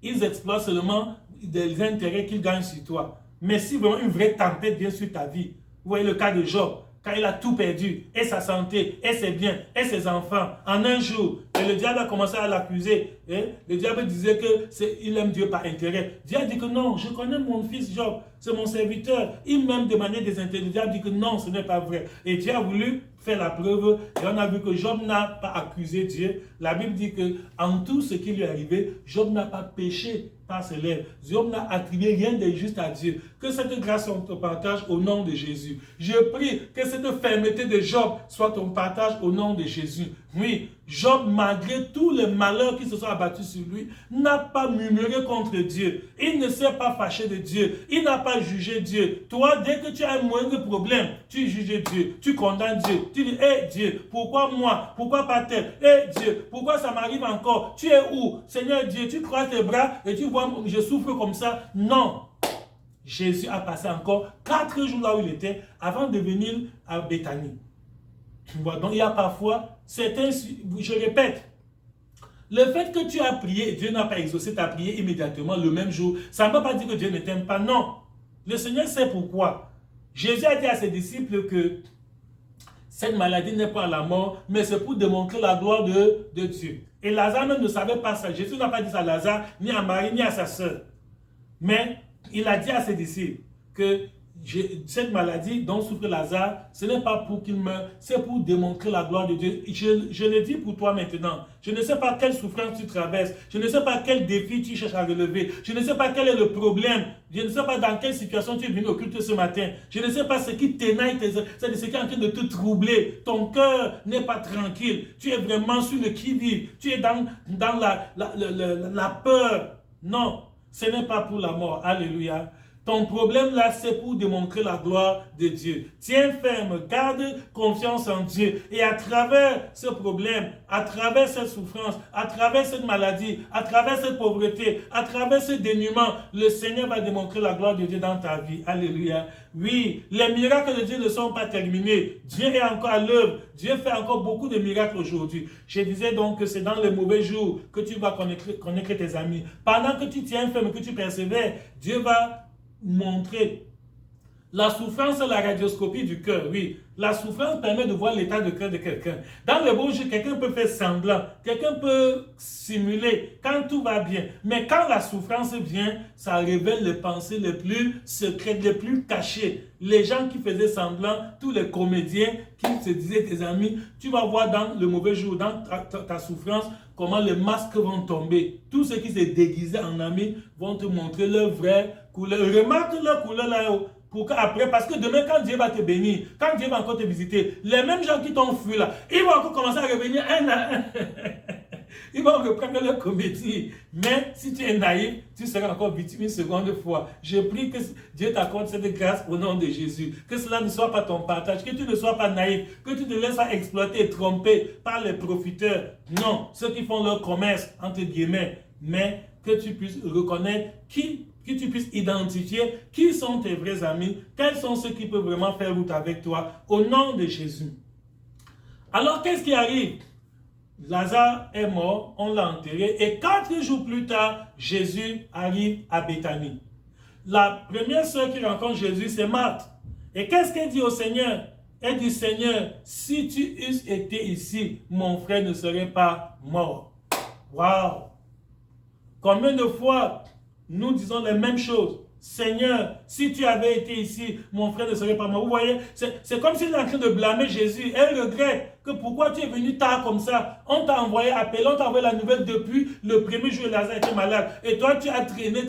Ils exploitent seulement des intérêts qu'ils gagnent sur toi. Mais si vraiment une vraie tempête vient sur ta vie, vous voyez le cas de Job, quand il a tout perdu, et sa santé, et ses biens, et ses enfants, en un jour, et le diable a commencé à l'accuser. Le diable disait qu'il aime Dieu par intérêt. Dieu a dit que non, je connais mon fils Job, c'est mon serviteur. Il m'aime de manière désinteressée. Le diable dit que non, ce n'est pas vrai. Et Dieu a voulu faire la preuve, et on a vu que Job n'a pas accusé Dieu. La Bible dit que en tout ce qui lui est arrivé, Job n'a pas péché par ses lèvres. Job n'a attribué rien d'injuste à Dieu. Que cette grâce soit ton partage au nom de Jésus. Je prie que cette fermeté de Job soit ton partage au nom de Jésus. Oui, Job, malgré tous les malheurs qui se sont abattus sur lui, n'a pas murmuré contre Dieu. Il ne s'est pas fâché de Dieu. Il n'a pas jugé Dieu. Toi, dès que tu as un moindre problème, tu juges Dieu. Tu condamnes Dieu. Tu dis, hé Dieu, pourquoi moi? Pourquoi pas tel? Hé Dieu, pourquoi ça m'arrive encore? Tu es où? Seigneur Dieu, tu croises tes bras et tu vois, je souffre comme ça. Non. Jésus a passé encore 4 jours là où il était avant de venir à Béthanie. Tu vois, donc il y a parfois certains, je répète, le fait que tu as prié, Dieu n'a pas exaucé ta prière immédiatement le même jour, ça ne veut pas dire que Dieu ne t'aime pas, non. Le Seigneur sait pourquoi. Jésus a dit à ses disciples que cette maladie n'est pas la mort, mais c'est pour démontrer la gloire de Dieu. Et Lazare même ne savait pas ça. Jésus n'a pas dit ça à Lazare, ni à Marie, ni à sa soeur. Mais il a dit à ses disciples que cette maladie dont souffre Lazare, ce n'est pas pour qu'il meure, c'est pour démontrer la gloire de Dieu. Je le dis pour toi maintenant. Je ne sais pas quelle souffrance tu traverses. Je ne sais pas quel défi tu cherches à relever. Je ne sais pas quel est le problème. Je ne sais pas dans quelle situation tu es venu au culte ce matin. Je ne sais pas ce qui t'énaille, c'est ce qui est en train de te troubler. Ton cœur n'est pas tranquille. Tu es vraiment sur le qui-vive. Tu es dans la peur. Non, ce n'est pas pour la mort. Alléluia. Ton problème là, c'est pour démontrer la gloire de Dieu. Tiens ferme, garde confiance en Dieu. Et à travers ce problème, à travers cette souffrance, à travers cette maladie, à travers cette pauvreté, à travers ce dénuement, le Seigneur va démontrer la gloire de Dieu dans ta vie. Alléluia. Oui, les miracles de Dieu ne sont pas terminés. Dieu est encore à l'œuvre. Dieu fait encore beaucoup de miracles aujourd'hui. Je disais donc que c'est dans les mauvais jours que tu vas connaître tes amis. Pendant que tu tiens ferme, que tu persévères, Dieu va montrer. La souffrance, c'est la radioscopie du cœur, oui. La souffrance permet de voir l'état de cœur de quelqu'un. Dans les beaux jours, quelqu'un peut faire semblant, quelqu'un peut simuler quand tout va bien. Mais quand la souffrance vient, ça révèle les pensées les plus secrètes, les plus cachées. Les gens qui faisaient semblant, tous les comédiens qui se disaient tes amis, tu vas voir dans le mauvais jour, dans ta souffrance, comment les masques vont tomber. Tous ceux qui se déguisaient en amis vont te montrer leur vraie couleur. Remarque leur couleur là-haut. Après, parce que demain, quand Dieu va te bénir, quand Dieu va encore te visiter, les mêmes gens qui t'ont fui là, ils vont encore commencer à revenir un à un. Ils vont reprendre leur comédie. Mais si tu es naïf, tu seras encore victime une seconde fois. Je prie que Dieu t'accorde cette grâce au nom de Jésus. Que cela ne soit pas ton partage, que tu ne sois pas naïf, que tu te laisses pas exploiter et tromper par les profiteurs. Non, ceux qui font leur commerce, entre guillemets, mais que tu puisses reconnaître que tu puisses identifier qui sont tes vrais amis, quels sont ceux qui peuvent vraiment faire route avec toi, au nom de Jésus. Alors, qu'est-ce qui arrive? Lazare est mort, on l'a enterré, et 4 jours plus tard, Jésus arrive à Béthanie. La première sœur qui rencontre Jésus, c'est Marthe. Et qu'est-ce qu'elle dit au Seigneur? Elle dit, Seigneur, si tu eusses été ici, mon frère ne serait pas mort. Waouh! Combien de fois nous disons les mêmes choses? Seigneur, si tu avais été ici, mon frère ne serait pas mort. Vous voyez, c'est comme si elle est en train de blâmer Jésus. Elle regrette que pourquoi tu es venu tard comme ça. On t'a envoyé appeler, on t'a envoyé la nouvelle depuis le premier jour où Lazare était malade. Et toi, tu as traîné.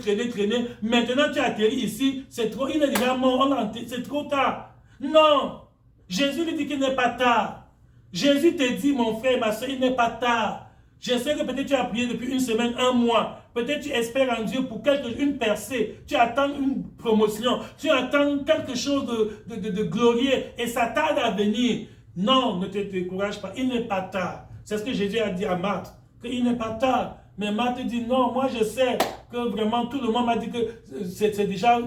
Maintenant, tu as atterri ici. C'est trop, il est déjà mort. C'est trop tard. Non. Jésus lui dit qu'il n'est pas tard. Jésus te dit, mon frère, ma soeur, il n'est pas tard. Je sais que peut-être tu as prié depuis une semaine, un mois. Peut-être tu espères en Dieu pour une percée. Tu attends une promotion. Tu attends quelque chose de glorieux. Et ça tarde à venir. Non, ne te décourage pas. Il n'est pas tard. C'est ce que Jésus a dit à Marthe. Qu'il n'est pas tard. Mais Marthe dit non, moi je sais que vraiment tout le monde m'a dit que c'est déjà...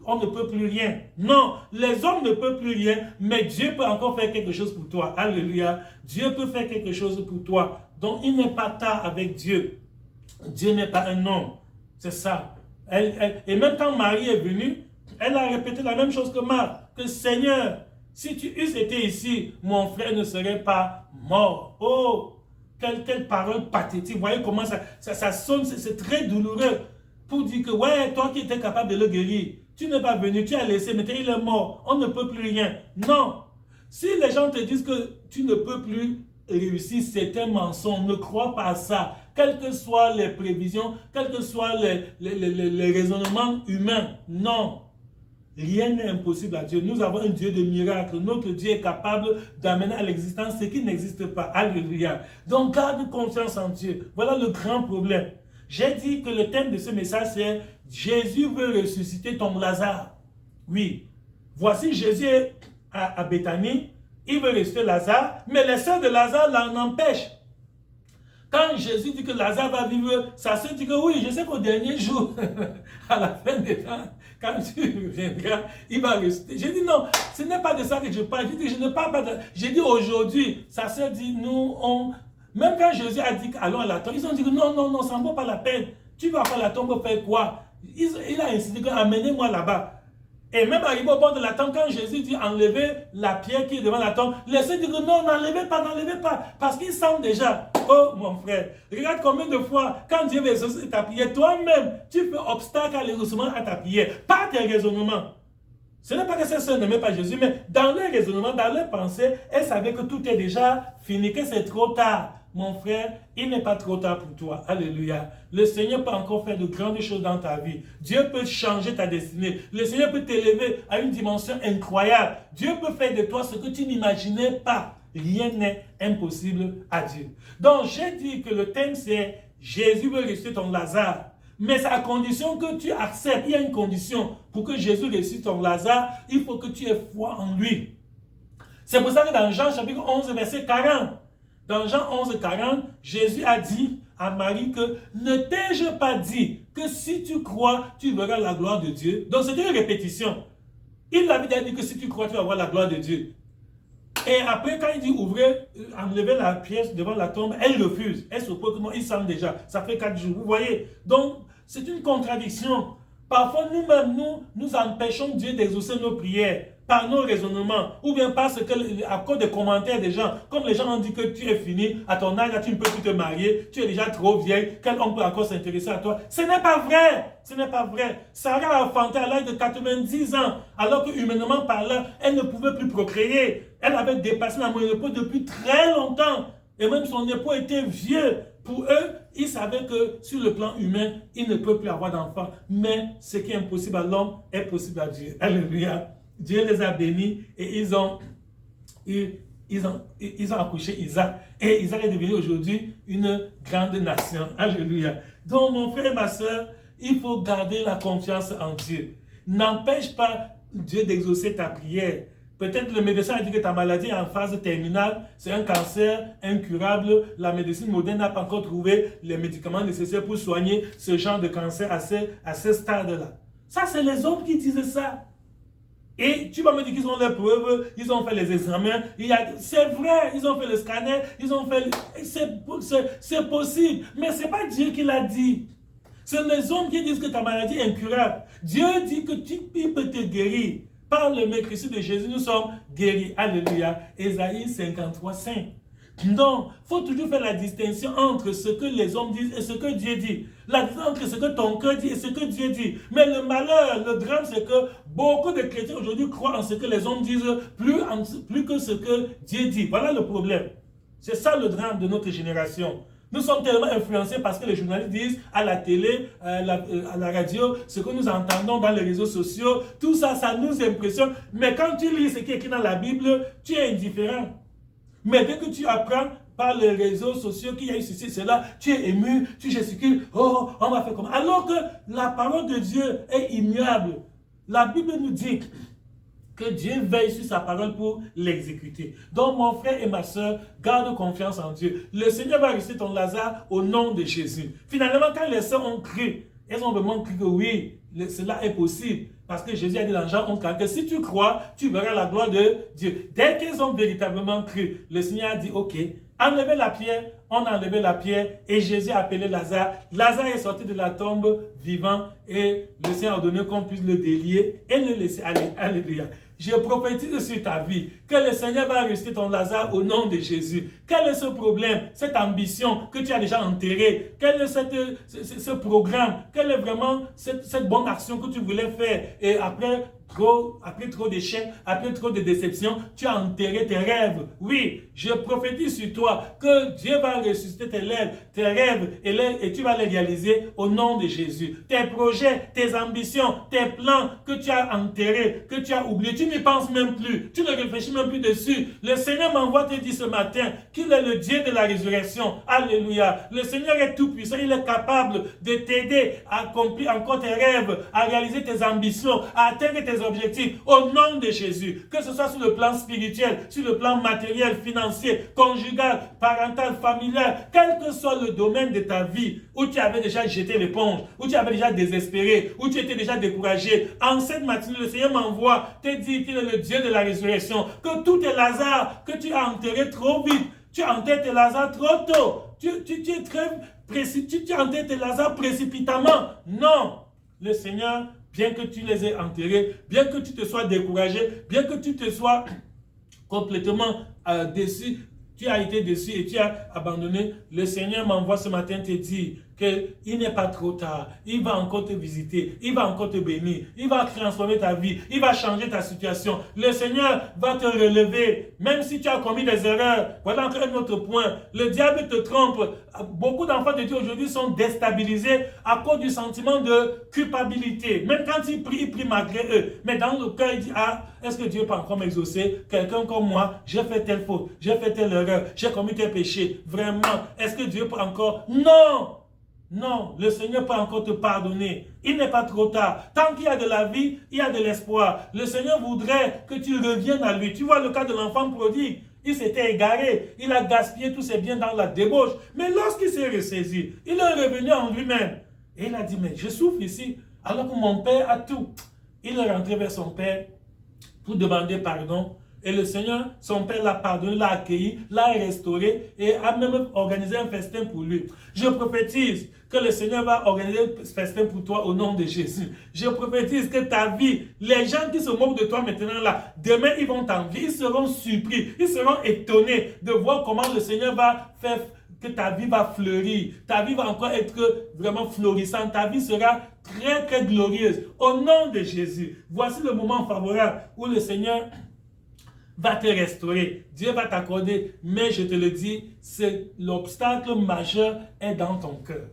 On ne peut plus rien. Non, les hommes ne peuvent plus rien, mais Dieu peut encore faire quelque chose pour toi. Alléluia. Dieu peut faire quelque chose pour toi. Donc, il n'est pas tard avec Dieu. Dieu n'est pas un homme. C'est ça. Et même quand Marie est venue, elle a répété la même chose que Marthe. Que Seigneur, si tu eusses été ici, mon frère ne serait pas mort. Oh, quelle parole pathétique. Vous voyez comment ça sonne, c'est très douloureux. Pour dire que, ouais, toi qui étais capable de le guérir, tu n'es pas venu, tu as laissé, mais il est mort, on ne peut plus rien. Non. Si les gens te disent que tu ne peux plus réussir, c'est un mensonge. Ne crois pas à ça. Quelles que soient les prévisions, quels que soient les raisonnements humains, non. Rien n'est impossible à Dieu. Nous avons un Dieu de miracles. Notre Dieu est capable d'amener à l'existence ce qui n'existe pas. Alléluia. Donc garde confiance en Dieu. Voilà le grand problème. J'ai dit que le thème de ce message, c'est Jésus veut ressusciter ton Lazare. Oui. Voici Jésus à Béthanie. Il veut ressusciter Lazare, mais les sœurs de Lazare l'en empêchent. Quand Jésus dit que Lazare va vivre, sa sœur dit que oui, je sais qu'au dernier jour, à la fin des temps, quand tu viendras, il va ressusciter. J'ai dit non, ce n'est pas de ça que je parle. J'ai dit, je ne parle pas de... J'ai dit aujourd'hui, sa sœur dit, même quand Jésus a dit allons à la tombe, ils ont dit que non, ça ne vaut pas la peine. Tu vas faire la tombe faire quoi? Il a insisté que amenez-moi là-bas. Et même arrivé au bord de la tombe, quand Jésus dit enlevez la pierre qui est devant la tombe, les sœurs disent que non, n'enlevez pas, parce qu'ils sentent déjà. Oh mon frère, regarde combien de fois, quand Dieu veut exaucer ta prière, toi-même, tu fais obstacle à l'exaucement à ta prière, pas tes raisonnements. Ce n'est pas que ces sœurs n'aimaient pas Jésus, mais dans leur raisonnement, dans leur pensée, elles savaient que tout est déjà fini, que c'est trop tard. Mon frère, il n'est pas trop tard pour toi. Alléluia. Le Seigneur peut encore faire de grandes choses dans ta vie. Dieu peut changer ta destinée. Le Seigneur peut t'élever à une dimension incroyable. Dieu peut faire de toi ce que tu n'imaginais pas. Rien n'est impossible à Dieu. Donc, j'ai dit que le thème c'est Jésus veut ressusciter ton Lazare. Mais c'est à condition que tu acceptes. Il y a une condition. Pour que Jésus ressuscite ton Lazare, il faut que tu aies foi en lui. C'est pour ça que dans Jean chapitre 11, verset 40, dans Jean 11, 40, Jésus a dit à Marie que ne t'ai-je pas dit que si tu crois, tu verras la gloire de Dieu. Donc c'était une répétition. Il avait déjà dit que si tu crois, tu vas voir la gloire de Dieu. Et après, quand il dit ouvrez, enlevez la pièce devant la tombe, elle refuse. Elle s'oppose que non, il sent déjà. Ça fait 4 jours. Vous voyez? Donc, c'est une contradiction. Parfois, nous-mêmes, nous empêchons Dieu d'exaucer nos prières par nos raisonnements, ou bien parce que, à cause des commentaires des gens, comme les gens ont dit que tu es fini, à ton âge, là, tu ne peux plus te marier, tu es déjà trop vieille, quel homme peut encore s'intéresser à toi? Ce n'est pas vrai! Ce n'est pas vrai. Sarah a enfanté à l'âge de 90 ans, alors que humainement parlant, elle ne pouvait plus procréer. Elle avait dépassé la ménopause depuis très longtemps. Et même son époux était vieux. Pour eux, ils savaient que sur le plan humain, ils ne peuvent plus avoir d'enfants. Mais ce qui est impossible à l'homme est possible à Dieu. Alléluia. Dieu les a bénis et ils ont accouché Isaac. Et Isaac est devenu aujourd'hui une grande nation. Alléluia. Donc mon frère et ma soeur, il faut garder la confiance en Dieu. N'empêche pas Dieu d'exaucer ta prière. Peut-être le médecin a dit que ta maladie est en phase terminale, c'est un cancer incurable. La médecine moderne n'a pas encore trouvé les médicaments nécessaires pour soigner ce genre de cancer à ce stade-là. Ça, c'est les hommes qui disent ça. Et tu vas me dire qu'ils ont les preuves, ils ont fait les examens, c'est vrai, ils ont fait le scanner, ils ont fait... C'est possible, mais ce n'est pas Dieu qui l'a dit. C'est les hommes qui disent que ta maladie est incurable. Dieu dit que il peut te guérir. Par le Christ de Jésus, nous sommes guéris. Alléluia. Ésaïe 53, 5. Donc, il faut toujours faire la distinction entre ce que les hommes disent et ce que Dieu dit. La distinction entre ce que ton cœur dit et ce que Dieu dit. Mais le malheur, le drame, c'est que beaucoup de chrétiens aujourd'hui croient en ce que les hommes disent plus que ce que Dieu dit. Voilà le problème. C'est ça le drame de notre génération. Nous sommes tellement influencés parce que les journalistes disent à la télé, à la radio, ce que nous entendons dans les réseaux sociaux, tout ça, ça nous impressionne. Mais quand tu lis ce qui est écrit dans la Bible, tu es indifférent. Mais dès que tu apprends par les réseaux sociaux qu'il y a eu ceci, cela, tu es ému, tu gesticules, oh, on va faire comment? Alors que la parole de Dieu est immuable. La Bible nous dit que Dieu veille sur sa parole pour l'exécuter. Donc mon frère et ma soeur, garde confiance en Dieu. Le Seigneur va ressusciter ton Lazare au nom de Jésus. Finalement, quand les sœurs ont cru, elles ont vraiment cru que oui, cela est possible. Parce que Jésus a dit dans Jean 11 que si tu crois, tu verras la gloire de Dieu. Dès qu'elles ont véritablement cru, le Seigneur a dit ok, enlevez la pierre, on a enlevé la pierre et Jésus a appelé Lazare. Lazare est sorti de la tombe vivant et le Seigneur a ordonné qu'on puisse le délier et le laisser aller. Alléluia. Je prophétise sur ta vie que le Seigneur va ressusciter ton Lazare au nom de Jésus. Quel est ce problème, cette ambition que tu as déjà enterrée? Quel est ce programme? Quelle est vraiment cette bonne action que tu voulais faire? Et après trop d'échecs, après trop de déceptions, tu as enterré tes rêves. Oui, je prophétise sur toi que Dieu va ressusciter tes rêves et tu vas les réaliser au nom de Jésus. Tes projets, tes ambitions, tes plans que tu as enterrés, que tu as oubliés, tu n'y penses même plus, tu ne réfléchis même plus dessus. Le Seigneur m'envoie te dire ce matin qu'il est le Dieu de la résurrection. Alléluia. Le Seigneur est tout puissant, il est capable de t'aider à accomplir encore tes rêves, à réaliser tes ambitions, à atteindre tes objectifs au nom de Jésus. Que ce soit sur le plan spirituel, sur le plan matériel, financier, conjugal, parental, familial, quel que soit le domaine de ta vie où tu avais déjà jeté l'éponge, où tu avais déjà désespéré, où tu étais déjà découragé. En cette matinée, le Seigneur m'envoie te dire qu'il est le Dieu de la résurrection, que tous tes Lazare que tu as enterrés trop vite, tu as enterré tes Lazare trop tôt, tu es très précis, tu as enterré tes Lazare précipitamment. Non, le Seigneur, bien que tu les aies enterrés, bien que tu te sois découragé, bien que tu te sois complètement déçu, tu as été déçu et tu as abandonné, le Seigneur m'envoie ce matin te dire qu'il n'est pas trop tard. Il va encore te visiter, il va encore te bénir, il va transformer ta vie, il va changer ta situation. Le Seigneur va te relever, même si tu as commis des erreurs. Voilà encore un autre point. Le diable te trompe. Beaucoup d'enfants de Dieu aujourd'hui sont déstabilisés à cause du sentiment de culpabilité. Même quand ils prient malgré eux. Mais dans le cœur, il dit, ah, est-ce que Dieu peut encore m'exaucer? Quelqu'un comme moi, j'ai fait telle faute, j'ai fait telle erreur, j'ai commis tel péché. Vraiment, est-ce que Dieu peut encore? Non! Non, le Seigneur peut encore te pardonner. Il n'est pas trop tard. Tant qu'il y a de la vie, il y a de l'espoir. Le Seigneur voudrait que tu reviennes à lui. Tu vois le cas de l'enfant prodigue. Il s'était égaré. Il a gaspillé tous ses biens dans la débauche. Mais lorsqu'il s'est ressaisi, il est revenu en lui-même. Et il a dit, mais je souffre ici, alors que mon père a tout. Il est rentré vers son père pour demander pardon. Et le Seigneur, son père l'a pardonné, l'a accueilli, l'a restauré et a même organisé un festin pour lui. Je prophétise que le Seigneur va organiser un festin pour toi au nom de Jésus. Je prophétise que ta vie, les gens qui se moquent de toi maintenant là, demain ils vont t'envier, ils seront surpris, ils seront étonnés de voir comment le Seigneur va faire que ta vie va fleurir, ta vie va encore être vraiment florissante, ta vie sera très très glorieuse. Au nom de Jésus, voici le moment favorable où le Seigneur va te restaurer, Dieu va t'accorder, mais je te le dis, c'est l'obstacle majeur est dans ton cœur.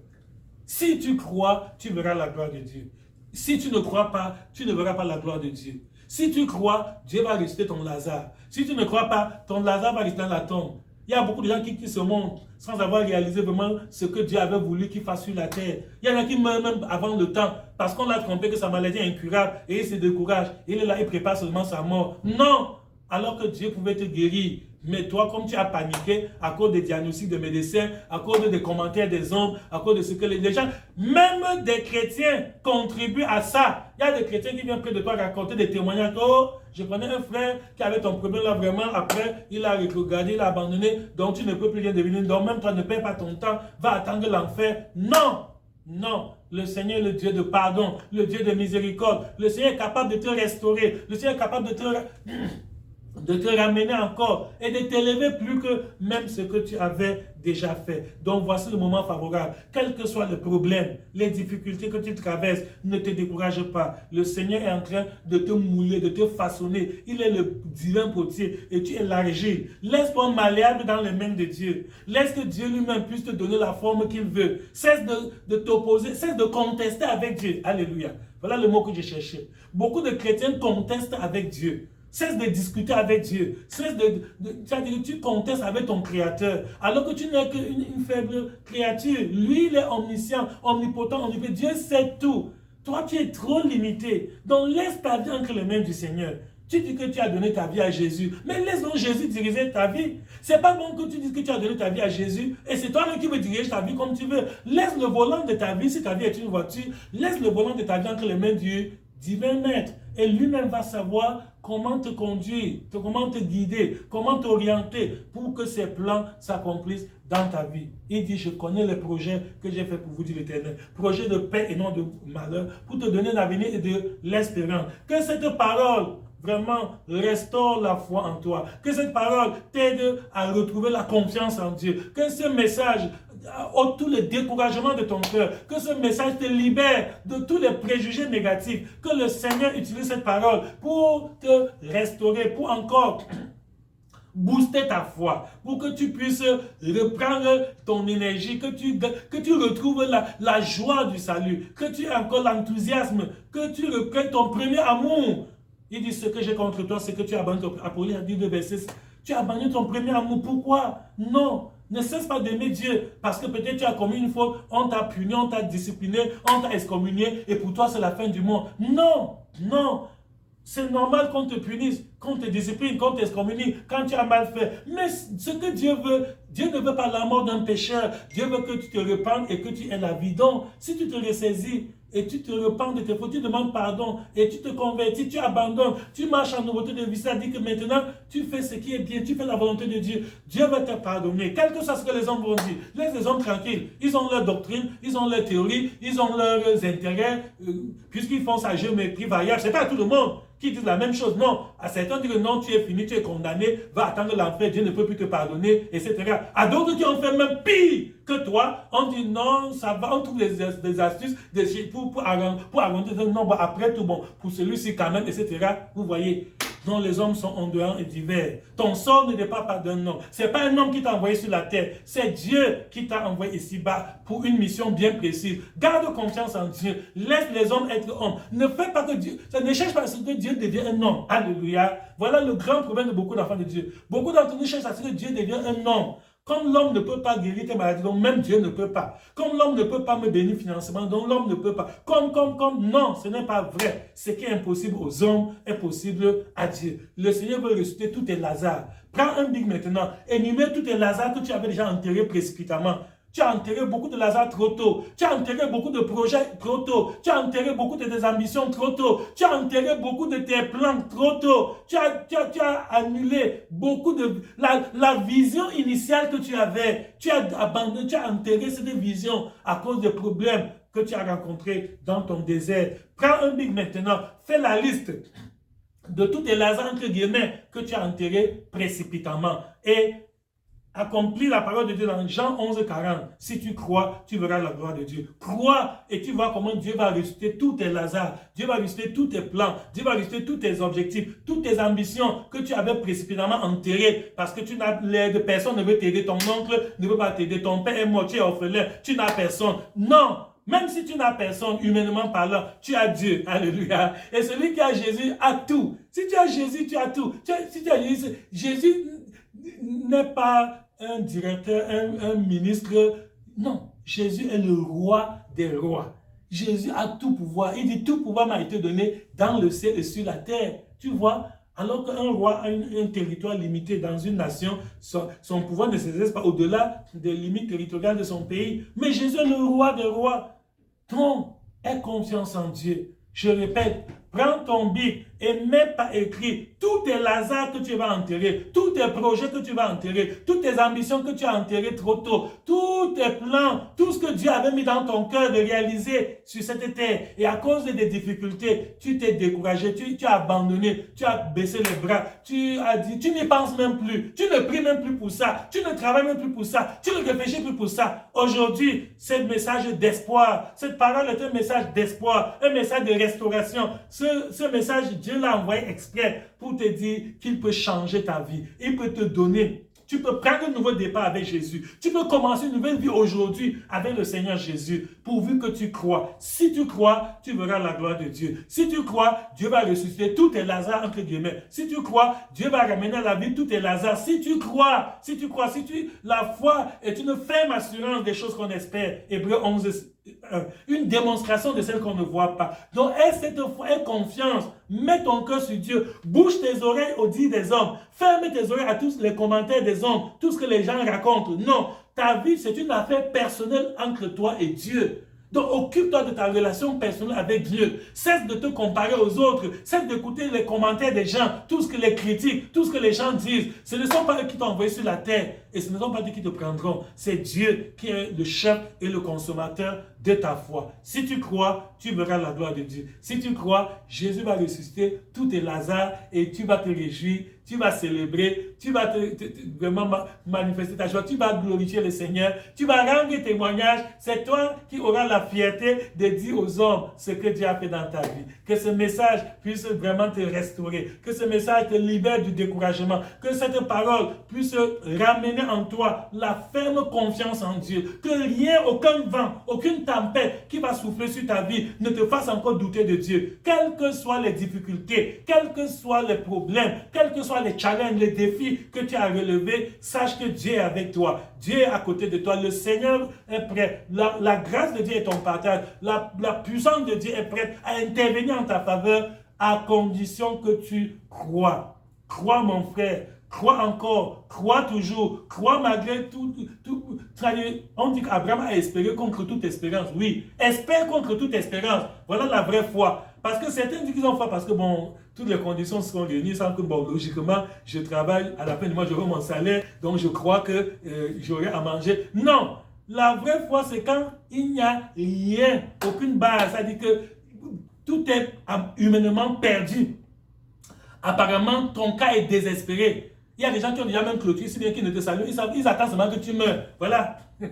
Si tu crois, tu verras la gloire de Dieu. Si tu ne crois pas, tu ne verras pas la gloire de Dieu. Si tu crois, Dieu va ressusciter ton Lazare. Si tu ne crois pas, ton Lazare va rester dans la tombe. Il y a beaucoup de gens qui se montrent sans avoir réalisé vraiment ce que Dieu avait voulu qu'il fasse sur la terre. Il y en a qui meurent même avant le temps parce qu'on l'a trompé que sa maladie est incurable et il se décourage. Il est là, il prépare seulement sa mort. Non! Alors que Dieu pouvait te guérir. Mais toi, comme tu as paniqué à cause des diagnostics des médecins, à cause des commentaires des hommes, à cause de ce que les gens, même des chrétiens contribuent à ça. Il y a des chrétiens qui viennent près de toi raconter des témoignages. Oh, je connais un frère qui avait ton problème là vraiment. Après, il a regardé, il a abandonné. Donc tu ne peux plus rien devenir. Donc même toi ne perds pas ton temps. Va attendre l'enfer. Non! Non, le Seigneur est le Dieu de pardon, le Dieu de miséricorde. Le Seigneur est capable de te restaurer. Le Seigneur est capable de te ramener encore et de t'élever plus que même ce que tu avais déjà fait. Donc voici le moment favorable. Quel que soit le problème, les difficultés que tu traverses, ne te décourage pas. Le Seigneur est en train de te mouler, de te façonner. Il est le divin potier et tu es l'argile. Laisse-toi malléable dans les mains de Dieu. Laisse que Dieu lui-même puisse te donner la forme qu'il veut. Cesse de t'opposer, cesse de contester avec Dieu. Alléluia. Voilà le mot que je cherchais. Beaucoup de chrétiens contestent avec Dieu. Cesse de discuter avec Dieu. Cesse tu contestes avec ton Créateur. Alors que tu n'es qu'une faible créature. Lui, il est omniscient, omnipotent, omnipotent. Dieu sait tout. Toi, tu es trop limité. Donc, laisse ta vie entre les mains du Seigneur. Tu dis que tu as donné ta vie à Jésus. Mais laisse donc Jésus diriger ta vie. C'est pas bon que tu dises que tu as donné ta vie à Jésus et c'est toi-même qui veux diriger ta vie comme tu veux. Laisse le volant de ta vie, si ta vie est une voiture, laisse le volant de ta vie entre les mains du divin maître. Et lui-même va savoir comment te conduire, comment te guider, comment t'orienter pour que ses plans s'accomplissent dans ta vie. Il dit, je connais les projets que j'ai fait pour vous, dit l'Éternel. Projets de paix et non de malheur, pour te donner l'avenir et de l'espérance. Que cette parole vraiment restaure la foi en toi. Que cette parole t'aide à retrouver la confiance en Dieu. Que ce message ôte tous les découragements de ton cœur. Que ce message te libère de tous les préjugés négatifs. Que le Seigneur utilise cette parole pour te restaurer, pour encore booster ta foi, pour que tu puisses reprendre ton énergie, que tu retrouves la joie du salut, que tu aies encore l'enthousiasme, que tu reprennes ton premier amour. Il dit, ce que j'ai contre toi, c'est que tu abandonnes ton Apolline a dit le verset, tu abandonnes ton premier amour. Pourquoi? Non, ne cesse pas d'aimer Dieu, parce que peut-être tu as commis une faute, on t'a puni, on t'a discipliné, on t'a excommunié, et pour toi c'est la fin du monde. Non, non, c'est normal qu'on te punisse, qu'on te discipline, qu'on t'excommunie quand tu as mal fait. Mais ce que Dieu veut, Dieu ne veut pas la mort d'un pécheur. Dieu veut que tu te repentes et que tu aies la vie. Donc, si tu te ressaisis et tu te repens de tes fautes, tu demandes pardon et tu te convertis, tu abandonnes, tu marches en nouveauté de vie, ça dit que maintenant, tu fais ce qui est bien, tu fais la volonté de Dieu. Dieu va te pardonner. Quel que soit ce que les hommes vont dire, laisse les hommes tranquilles. Ils ont leur doctrine, ils ont leur théorie, ils ont leurs intérêts, puisqu'ils font ça, géométrie variable. C'est pas tout le monde qui disent la même chose. Non, à certains disent que non, tu es fini, tu es condamné, va attendre l'enfer, Dieu ne peut plus te pardonner, etc. À d'autres qui ont fait même pire que toi, on dit non, ça va, on trouve des astuces pour arrondir, non, bah, après tout, bon, pour celui-ci quand même, etc. Vous voyez, non, les hommes sont ondulants et divers. Ton sort ne dépend pas d'un homme. Ce n'est pas un homme qui t'a envoyé sur la terre, c'est Dieu qui t'a envoyé ici-bas pour une mission bien précise. Garde confiance en Dieu. Laisse les hommes être hommes. Ne fais pas que Dieu, ne cherche pas à ce que Dieu devienne un homme. Alléluia. Voilà le grand problème de beaucoup d'enfants de Dieu. Beaucoup d'entre nous cherchent à ce que Dieu devienne un homme. Comme l'homme ne peut pas guérir tes maladies, donc même Dieu ne peut pas. Comme l'homme ne peut pas me bénir financièrement, donc l'homme ne peut pas. Non, ce n'est pas vrai. Ce qui est impossible aux hommes est possible à Dieu. Le Seigneur veut ressusciter tous tes Lazare. Prends un bic maintenant, énumère tous tes Lazare que tu avais déjà enterrés précipitamment. Tu as enterré beaucoup de Lazare trop tôt. Tu as enterré beaucoup de projets trop tôt. Tu as enterré beaucoup de tes ambitions trop tôt. Tu as enterré beaucoup de tes plans trop tôt. Tu as annulé beaucoup de... La vision initiale que tu avais, tu as abandonné, tu as enterré cette vision à cause des problèmes que tu as rencontrés dans ton désert. Prends un bic maintenant. Fais la liste de tous tes Lazare, entre guillemets, que tu as enterrés précipitamment. Et accomplis la parole de Dieu dans Jean 11, 40. Si tu crois, tu verras la gloire de Dieu. Crois et tu vois comment Dieu va ressusciter tous tes Lazare. Dieu va ressusciter tous tes plans. Dieu va ressusciter tous tes objectifs, toutes tes ambitions que tu avais précipitamment enterrées parce que tu n'as l'aide, personne ne veut t'aider. Ton oncle ne veut pas t'aider. Ton père est mort, tu es orphelin. Tu n'as personne. Non! Même si tu n'as personne, humainement parlant, tu as Dieu. Alléluia. Et celui qui a Jésus a tout. Si tu as Jésus, tu as tout. Si tu as Jésus, Jésus n'est pas un directeur, un ministre. Non, Jésus est le roi des rois. Jésus a tout pouvoir. Il dit tout pouvoir m'a été donné dans le ciel et sur la terre. Tu vois, alors qu'un roi a un territoire limité dans une nation, son pouvoir ne s'exerce pas au-delà des limites territoriales de son pays. Mais Jésus est le roi des rois. Donc, aie confiance en Dieu. Je répète, prends ton bic et mets par écrit tous tes Lazare que tu vas enterrer, tous tes projets que tu vas enterrer, toutes tes ambitions que tu as enterrées trop tôt, tous tes plans, tout ce que Dieu avait mis dans ton cœur de réaliser sur cette terre. Et à cause des difficultés, tu t'es découragé, tu as abandonné, tu as baissé les bras, tu as dit, tu n'y penses même plus, tu ne pries même plus pour ça, tu ne travailles même plus pour ça, tu ne réfléchis plus pour ça. Aujourd'hui, ce message d'espoir, cette parole est un message d'espoir, un message de restauration. Ce message, Dieu l'a envoyé exprès pour te dire qu'il peut changer ta vie. Il peut te donner. Tu peux prendre un nouveau départ avec Jésus. Tu peux commencer une nouvelle vie aujourd'hui avec le Seigneur Jésus, pourvu que tu crois. Si tu crois, tu verras la gloire de Dieu. Si tu crois, Dieu va ressusciter tous tes Lazare, entre guillemets. Si tu crois, Dieu va ramener à la vie tous tes Lazare. Si tu crois, la foi est une ferme assurance des choses qu'on espère. Hébreux 11, une démonstration de celle qu'on ne voit pas. Donc, aie cette foi, aie confiance. Mets ton cœur sur Dieu. Bouge tes oreilles aux dires des hommes. Ferme tes oreilles à tous les commentaires des hommes, tout ce que les gens racontent. Non, ta vie, c'est une affaire personnelle entre toi et Dieu. Donc, occupe-toi de ta relation personnelle avec Dieu. Cesse de te comparer aux autres. Cesse d'écouter les commentaires des gens, tout ce que les critiques, tout ce que les gens disent. Ce ne sont pas eux qui t'ont envoyé sur la terre et ce ne sont pas eux qui te prendront. C'est Dieu qui est le chef et le consommateur de ta foi. Si tu crois, tu verras la gloire de Dieu. Si tu crois, Jésus va ressusciter tous tes Lazare et tu vas te réjouir. Tu vas célébrer, tu vas vraiment manifester ta joie, tu vas glorifier le Seigneur, tu vas rendre témoignage. C'est toi qui auras la fierté de dire aux hommes ce que Dieu a fait dans ta vie. Que ce message puisse vraiment te restaurer, que ce message te libère du découragement, que cette parole puisse ramener en toi la ferme confiance en Dieu, que rien, aucun vent, aucune tempête qui va souffler sur ta vie ne te fasse encore douter de Dieu. Quelles que soient les difficultés, quels que soient les problèmes, quels que soient les challenges, les défis que tu as relevés, sache que Dieu est avec toi. Dieu est à côté de toi. Le Seigneur est prêt. La grâce de Dieu est ton partage. La puissance de Dieu est prête à intervenir en ta faveur à condition que tu crois. Crois, mon frère. Crois encore. Crois toujours. Crois malgré tout. On dit qu'Abraham a espéré contre toute espérance. Oui. Espère contre toute espérance. Voilà la vraie foi. Parce que certains disent qu'ils ont foi parce que bon, toutes les conditions seront réunies sans que, bon, logiquement, je travaille, à la fin du mois, j'aurai mon salaire, donc je crois que j'aurai à manger. Non! La vraie foi, c'est quand il n'y a rien, aucune base. C'est-à-dire que tout est humainement perdu. Apparemment, ton cas est désespéré. Il y a des gens qui ont déjà même clôturé, si bien qu'ils ne te saluent, ils attendent seulement que tu meurs. Voilà. Il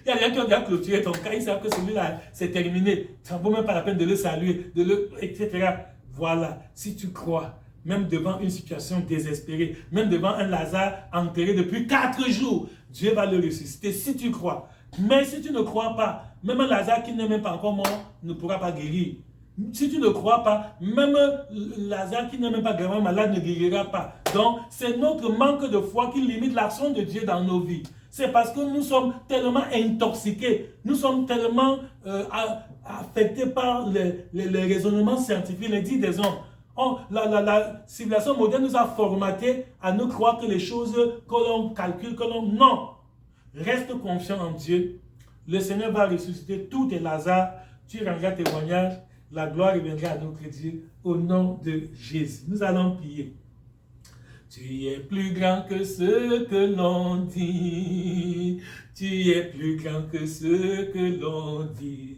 y a des gens qui ont déjà clôturé ton cas, ils savent que celui-là, c'est terminé. Ça ne vaut même pas la peine de le saluer, etc. Voilà. Si tu crois, même devant une situation désespérée, même devant un Lazare enterré depuis 4 jours, Dieu va le ressusciter si tu crois. Mais si tu ne crois pas, même un Lazare qui n'est même pas encore mort ne pourra pas guérir. Si tu ne crois pas, même Lazare qui n'est même pas gravement malade ne guérira pas. Donc, c'est notre manque de foi qui limite l'action de Dieu dans nos vies. C'est parce que nous sommes tellement intoxiqués, nous sommes tellement affectés par les raisonnements scientifiques, les dits des hommes. La civilisation moderne nous a formatés à nous croire que les choses que l'on calcule, que l'on... Non! Reste confiant en Dieu. Le Seigneur va ressusciter tous tes Lazare. Tu rendras témoignage. La gloire reviendra à notre Dieu au nom de Jésus. Nous allons prier. Tu es plus grand que ce que l'on dit. Tu es plus grand que ce que l'on dit.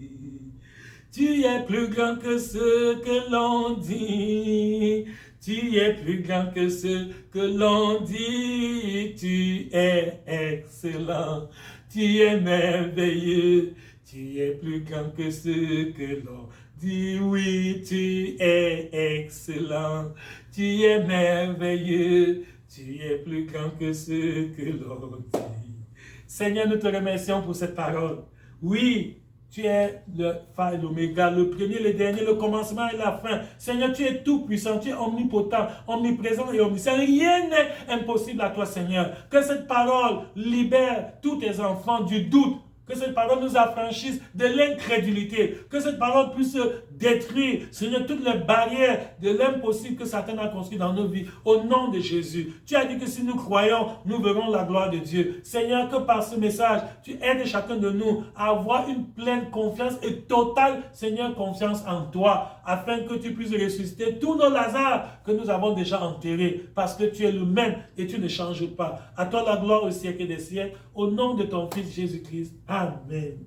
Tu es plus grand que ce que l'on dit. Tu es plus grand que ce que l'on dit. Tu es excellent. Tu es merveilleux. Tu es plus grand que ce que l'on dit. Oui, tu es excellent. Tu es merveilleux. Tu es plus grand que ce que l'on dit. Seigneur, nous te remercions pour cette parole. Oui, tu es le Alpha et l'Oméga, le premier, le dernier, le commencement et la fin. Seigneur, tu es tout puissant, tu es omnipotent, omniprésent et omniscient. Rien n'est impossible à toi, Seigneur. Que cette parole libère tous tes enfants du doute. Que cette parole nous affranchisse de l'incrédulité. Que cette parole puisse détruire, Seigneur, toutes les barrières de l'impossible que Satan a construit dans nos vies. Au nom de Jésus. Tu as dit que si nous croyons, nous verrons la gloire de Dieu. Seigneur, que par ce message, tu aides chacun de nous à avoir une pleine confiance et totale, Seigneur, confiance en toi, afin que tu puisses ressusciter tous nos Lazare que nous avons déjà enterrés, parce que tu es le même et tu ne changes pas. À toi la gloire au siècle des siècles, au nom de ton Fils Jésus-Christ. Amen.